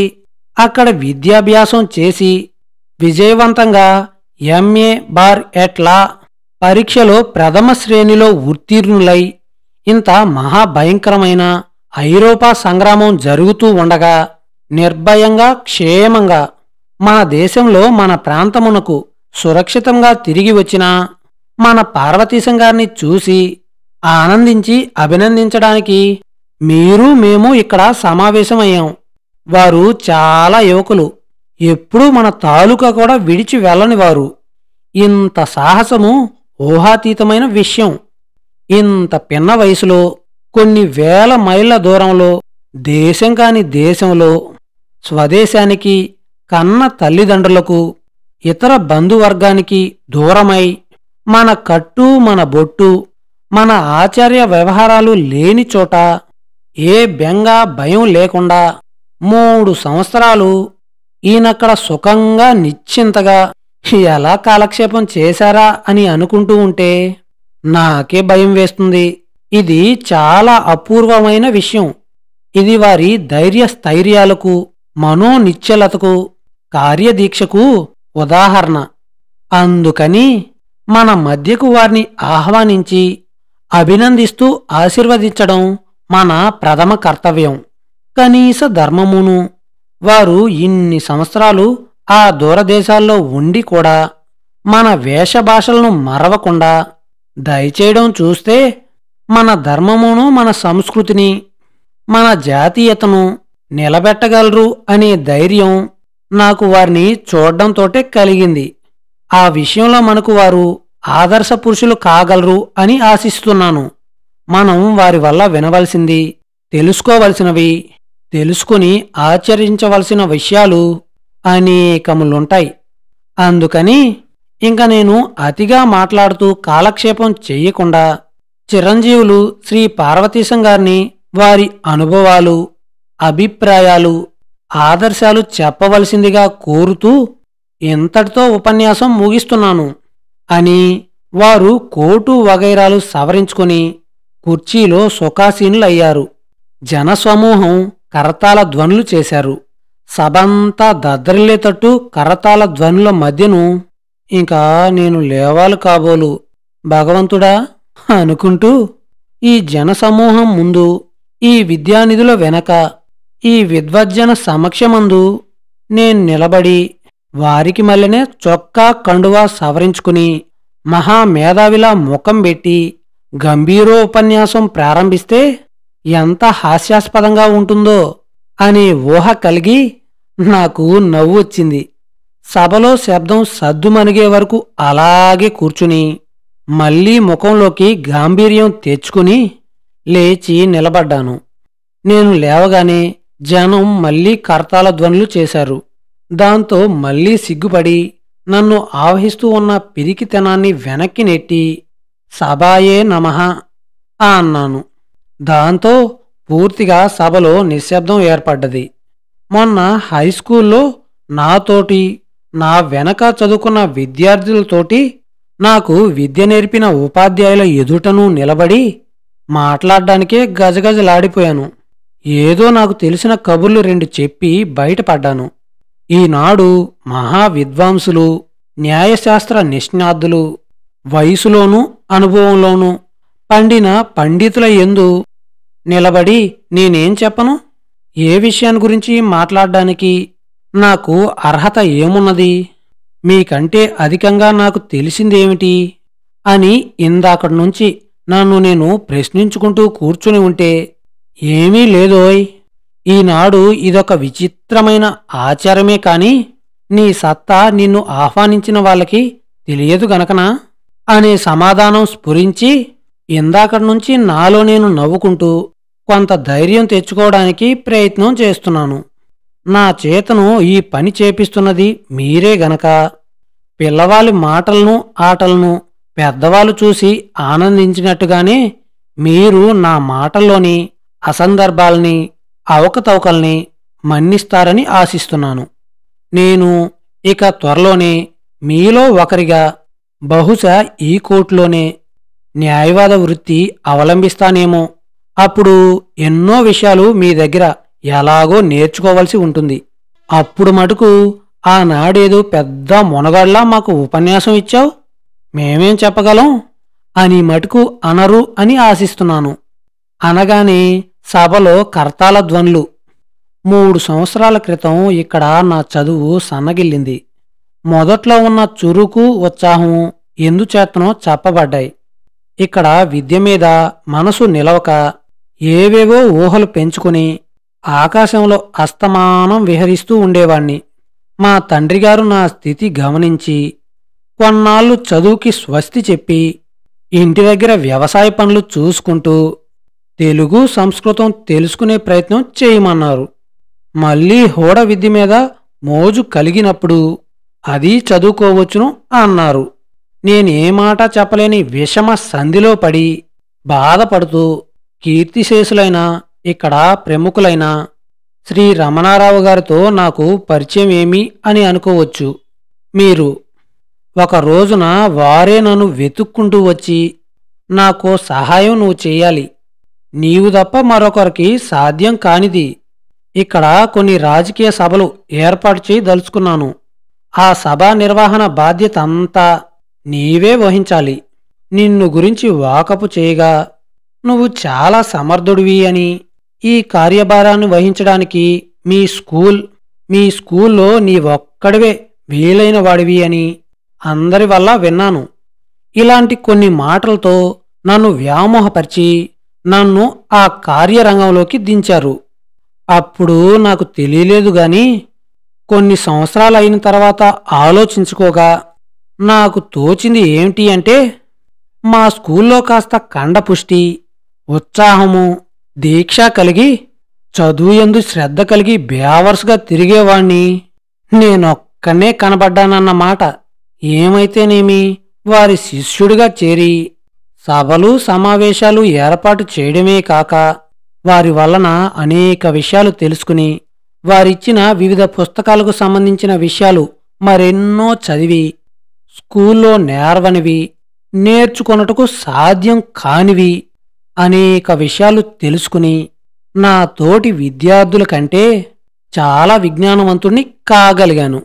S1: అక్కడ విద్యాభ్యాసం చేసి విజయవంతంగా ఎంఏ బార్ ఎట్లా పరీక్షలో ప్రథమ శ్రేణిలో ఉత్తీర్ణులై ఇంత మహాభయంకరమైన ఐరోపా సంగ్రామం జరుగుతూ ఉండగా నిర్భయంగా క్షేమంగా మన దేశంలో మన ప్రాంతమునకు సురక్షితంగా తిరిగి వచ్చిన మన పార్వతీశం గారిని చూసి ఆనందించి అభినందించడానికి మీరు మేము ఇక్కడ సమావేశమయ్యాం. వారు చాలా యువకులు, ఎప్పుడూ మన తాలూకా కూడా విడిచి వెళ్ళనివారు. ఇంత సాహసము ఊహాతీతమైన విషయం. ఇంత పిన్న వయసులో కొన్ని వేల మైళ్ళ దూరంలో, దేశం కాని దేశంలో, స్వదేశానికి, కన్న తల్లిదండ్రులకు, ఇతర బంధువర్గానికి దూరమై, మన కట్టు మన బొట్టు, మన ఆచార్య వ్యవహారాలు లేని చోట, ఏ బెంగ భయం లేకుండా 3 సంవత్సరాలు ఈయనక్కడ సుఖంగా నిశ్చింతగా ఎలా కాలక్షేపం చేశారా అని అనుకుంటూ ఉంటే నాకే భయం వేస్తుంది. ఇది చాలా అపూర్వమైన విషయం. ఇది వారి ధైర్యస్థైర్యాలకు, మనోనిశ్చలతకు, కార్యదీక్షకు ఉదాహరణ. అందుకని మన మధ్యకు వారిని ఆహ్వానించి అభినందిస్తూ ఆశీర్వదించడం మన ప్రథమ కర్తవ్యం. కనీస ధర్మమును. వారు ఇన్ని సంవత్సరాలు ఆ దూరదేశాల్లో ఉండి కూడా మన వేషభాషలను మరవకుండా దయచేయడం చూస్తే మన ధర్మమును, మన సంస్కృతిని, మన జాతీయతను నిలబెట్టగలరు అనే ధైర్యం నాకు వారిని చూడ్డంతోటే కలిగింది. ఆ విషయంలో మనకు వారు ఆదర్శ పురుషులు కాగలరు అని ఆశిస్తున్నాను. మనం వారి వల్ల వినవలసింది, తెలుసుకోవలసినవి, తెలుసుకుని ఆచరించవలసిన విషయాలు అనేకములుంటాయి. అందుకని ఇంక నేను అతిగా మాట్లాడుతూ కాలక్షేపం చెయ్యకుండా చిరంజీవులు శ్రీ పార్వతీశం గారిని వారి అనుభవాలు, అభిప్రాయాలు, ఆదర్శాలు చెప్పవలసిందిగా కోరుతూ ఇంతటితో ఉపన్యాసం ముగిస్తున్నాను అని వారు కోటు వగైరాలు సవరించుకుని కుర్చీలో సుఖాసీనులయ్యారు. జనసమూహం కరతాళ ధ్వనులు చేశారు. సభంతా దద్దరిల్లేటట్టు కరతాళ ధ్వనుల మధ్యను ఇంకా నేను లేవాలి కాబోలు భగవంతుడా అనుకుంటూ ఈ జనసమూహం ముందు, ఈ విద్యానిధుల వెనక, ఈ విద్వజ్జన సమక్షమందు నేను నిలబడి వారికి మళ్ళనే చొక్కా కండువా సవరించుకుని మహామేధావిలా ముఖం పెట్టి గంభీరోపన్యాసం ప్రారంభిస్తే ఎంత హాస్యాస్పదంగా ఉంటుందో అనే ఊహ కలిగి నాకు నవ్వు వచ్చింది. సభలో శబ్దం సద్దుమణిగే వరకు అలాగే కూర్చుని మళ్లీ ముఖంలోకి గాంభీర్యం తెచ్చుకుని లేచి నిలబడ్డాను. నేను లేవగానే జనం మళ్లీ కర్తాల ధ్వనులు చేశారు. దాంతో మళ్లీ సిగ్గుపడి నన్ను ఆవహిస్తూ ఉన్న పిరికితనాన్ని వెనక్కి నెట్టి సభాయే నమః అన్నాను. దాంతో పూర్తిగా సభలో నిశ్శబ్దం ఏర్పడ్డది. మొన్న హైస్కూల్లో నాతోటి, నా వెనక చదువుకున్న విద్యార్థులతోటి, నాకు విద్య నేర్పిన ఉపాధ్యాయుల ఎదుటను నిలబడి మాట్లాడ్డానికే గజగజలాడిపోయాను. ఏదో నాకు తెలిసిన కబుర్లు 2 చెప్పి బయటపడ్డాను. ఈనాడు మహావిద్వాంసులు, న్యాయశాస్త్ర నిష్ణాతులు, వయసులోనూ అనుభవంలోనూ పండిన పండితుల యందు నిలబడి నేనేం చెప్పను? ఏ విషయాన్ని గురించి మాట్లాడ్డానికి నాకు అర్హత ఏమున్నది? మీకంటే అధికంగా నాకు తెలిసిందేమిటి అని ఇందాకటి నుంచి నన్ను నేను ప్రశ్నించుకుంటూ కూర్చుని ఉంటే ఏమీ లేదోయ్. ఈనాడు ఇదొక విచిత్రమైన ఆచారమే కాని నీ సత్తా నిన్ను ఆహ్వానించిన వాళ్ళకి తెలియదు గనకనా అనే సమాధానం స్ఫురించి ఇందాకటి నుంచి నాలో నేను నవ్వుకుంటూ కొంత ధైర్యం తెచ్చుకోవడానికి ప్రయత్నం చేస్తున్నాను. నా చేతను ఈ పని చేపిస్తున్నది మీరే గనక పిల్లవాళ్ళ మాటలను, ఆటలను పెద్దవాళ్ళు చూసి ఆనందించినట్టుగానే మీరు నా మాటల్లోని అసందర్భాల్ని, అవకతవకల్ని మన్నిస్తారని ఆశిస్తున్నాను. నేను ఇక త్వరలోనే మీలో ఒకరిగా, బహుశా ఈ కోర్టులోనే న్యాయవాద వృత్తి అవలంబిస్తానేమో. అప్పుడు ఎన్నో విషయాలు మీ దగ్గర ఎలాగో నేర్చుకోవలసి ఉంటుంది. అప్పుడు మటుకు ఆనాడేదో పెద్ద మొనగాళ్లా మాకు ఉపన్యాసం ఇచ్చావు, మేమేం చెప్పగలం అని మటుకు అనరు అని ఆశిస్తున్నాను. అనగానే సభలో కర్తాల ధ్వనులు. 3 సంవత్సరాల క్రితం ఇక్కడ నా చదువు సన్నగిల్లింది. మొదట్లో ఉన్న చురుకు, ఉత్సాహం ఎందుచేతనో చెప్పబడ్డాయి. ఇక్కడ విద్య మీద మనసు నిలవక ఏవేవో ఊహలు పెంచుకుని ఆకాశంలో అస్తమానం విహరిస్తూ ఉండేవాణ్ణి. మా తండ్రిగారు నా స్థితి గమనించి కొన్నాళ్లు చదువుకి స్వస్తి చెప్పి ఇంటి దగ్గర వ్యవసాయ పనులు చూసుకుంటూ తెలుగు సంస్కృతం తెలుసుకునే ప్రయత్నం చేయమన్నారు. మళ్ళీ హోడ విద్య మీద మోజు కలిగినప్పుడు అది చదువుకోవచ్చును అన్నారు. నేనే మాట చెప్పలేని విషమ సంధిలో పడి బాధపడుతూ కీర్తిశేషులైన ఇక్కడ ప్రముఖులైన శ్రీ రమణారావు గారితో నాకు పరిచయం ఏమి అని అనుకోవచ్చు మీరు. ఒక రోజున వారే నన్ను వెతుక్కుంటూ వచ్చి నాకో సహాయం నువ్వు చెయ్యాలి, నీవు తప్ప మరొకరికి సాధ్యం కానిది. ఇక్కడ కొన్ని రాజకీయ సభలు ఏర్పాటు చేయదలుచుకున్నాను. ఆ సభా నిర్వహణ బాధ్యత అంతా నీవే వహించాలి. నిన్ను గురించి వాకపు చేయగా నువ్వు చాలా సమర్థుడివి అని, ఈ కార్యభారాన్ని వహించడానికి మీ స్కూల్లో నీవొక్కడివే వీలైన వాడివి అని అందరి వల్ల విన్నాను. ఇలాంటి కొన్ని మాటలతో నన్ను వ్యామోహపరిచి నన్ను ఆ కార్యరంగంలోకి దించారు. అప్పుడు నాకు తెలియలేదు గాని కొన్ని సంవత్సరాలైన తర్వాత ఆలోచించుకోగా నాకు తోచింది ఏమిటి అంటే, మా స్కూల్లో కాస్త కండపుష్టి, ఉత్సాహము, దీక్ష కలిగి చదువుయందు శ్రద్ధ కలిగి బేవర్స్గా తిరిగేవాణ్ణి నేనొక్కనే కనబడ్డానన్నమాట. ఏమైతేనేమి వారి శిష్యుడిగా చేరి సభలు సమావేశాలు ఏర్పాటు చేయడమే కాక వారి వలన అనేక విషయాలు తెలుసుకుని వారిచ్చిన వివిధ పుస్తకాలకు సంబంధించిన విషయాలు మరెన్నో చదివి స్కూల్లో నేర్వనివి, నేర్చుకొనుటకు సాధ్యం కానివి అనేక విషయాలు తెలుసుకుని నా తోటి విద్యార్థుల కంటే చాలా విజ్ఞానవంతుణ్ణి కాగలిగాను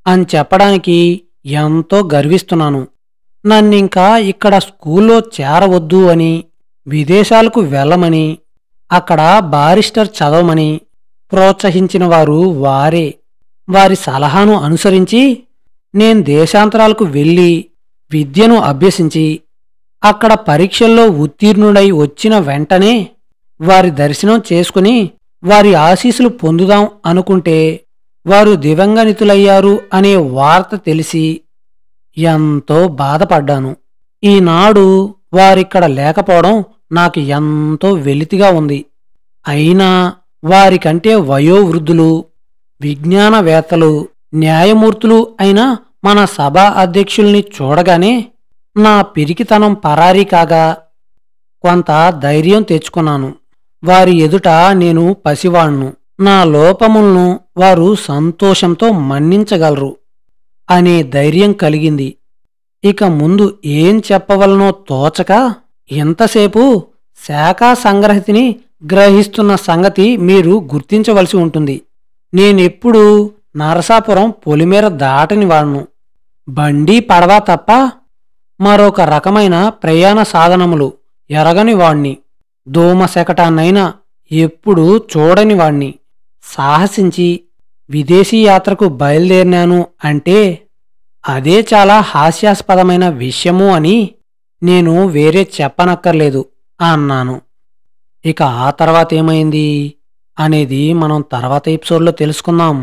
S1: అని చెప్పడానికి ఎంతో గర్విస్తున్నాను. నన్నింకా ఇక్కడ స్కూల్లో చేరవద్దు అని, విదేశాలకు వెళ్ళమని, అక్కడ బారిస్టర్ చదవమని ప్రోత్సహించిన వారు వారే. వారి సలహాను అనుసరించి నేను దేశాంతరాలకు వెళ్ళి విద్యను అభ్యసించి అక్కడ పరీక్షల్లో ఉత్తీర్ణుడై వచ్చిన వెంటనే వారి దర్శనం చేసుకుని వారి ఆశీస్సులు పొందుదాం అనుకుంటే వారు దివంగతులయ్యారు అనే వార్త తెలిసి ఎంతో బాధపడ్డాను. ఈనాడు వారిక్కడ లేకపోవడం నాకు ఎంతో వెలితిగా ఉంది. అయినా వారికంటే వయోవృద్ధులు, విజ్ఞానవేత్తలు, న్యాయమూర్తులు అయిన మన సభా అధ్యక్షుల్ని చూడగానే నా పిరికితనం పరారీ కాగా కొంత ధైర్యం తెచ్చుకున్నాను. వారి ఎదుట నేను పసివాణ్ణు, నా లోపములను వారు సంతోషంతో మన్నించగలరు అనే ధైర్యం కలిగింది. ఇక ముందు ఏం చెప్పవలనో తోచక ఇంతసేపు శాఖా సంగ్రహితిని గ్రహిస్తున్న సంగతి మీరు గుర్తించవలసి ఉంటుంది. నేనెప్పుడూ నరసాపురం పొలిమేర దాటని వాణ్ణు. బండి పడవ తప్ప మరొక రకమైన ప్రయాణ సాధనములు ఎరగని వాణ్ణి. దోమశకటాన్నైనా ఎప్పుడూ చూడని వాణ్ణి. సాహసించి విదేశీ యాత్రకు బయలుదేరినాను అంటే అదే చాలా హాస్యాస్పదమైన విషయము అని నేను వేరే చెప్పనక్కర్లేదు అన్నాను. ఇక ఆ తర్వాత ఏమైంది అనేది మనం తర్వాత ఎపిసోడ్లో తెలుసుకుందాం.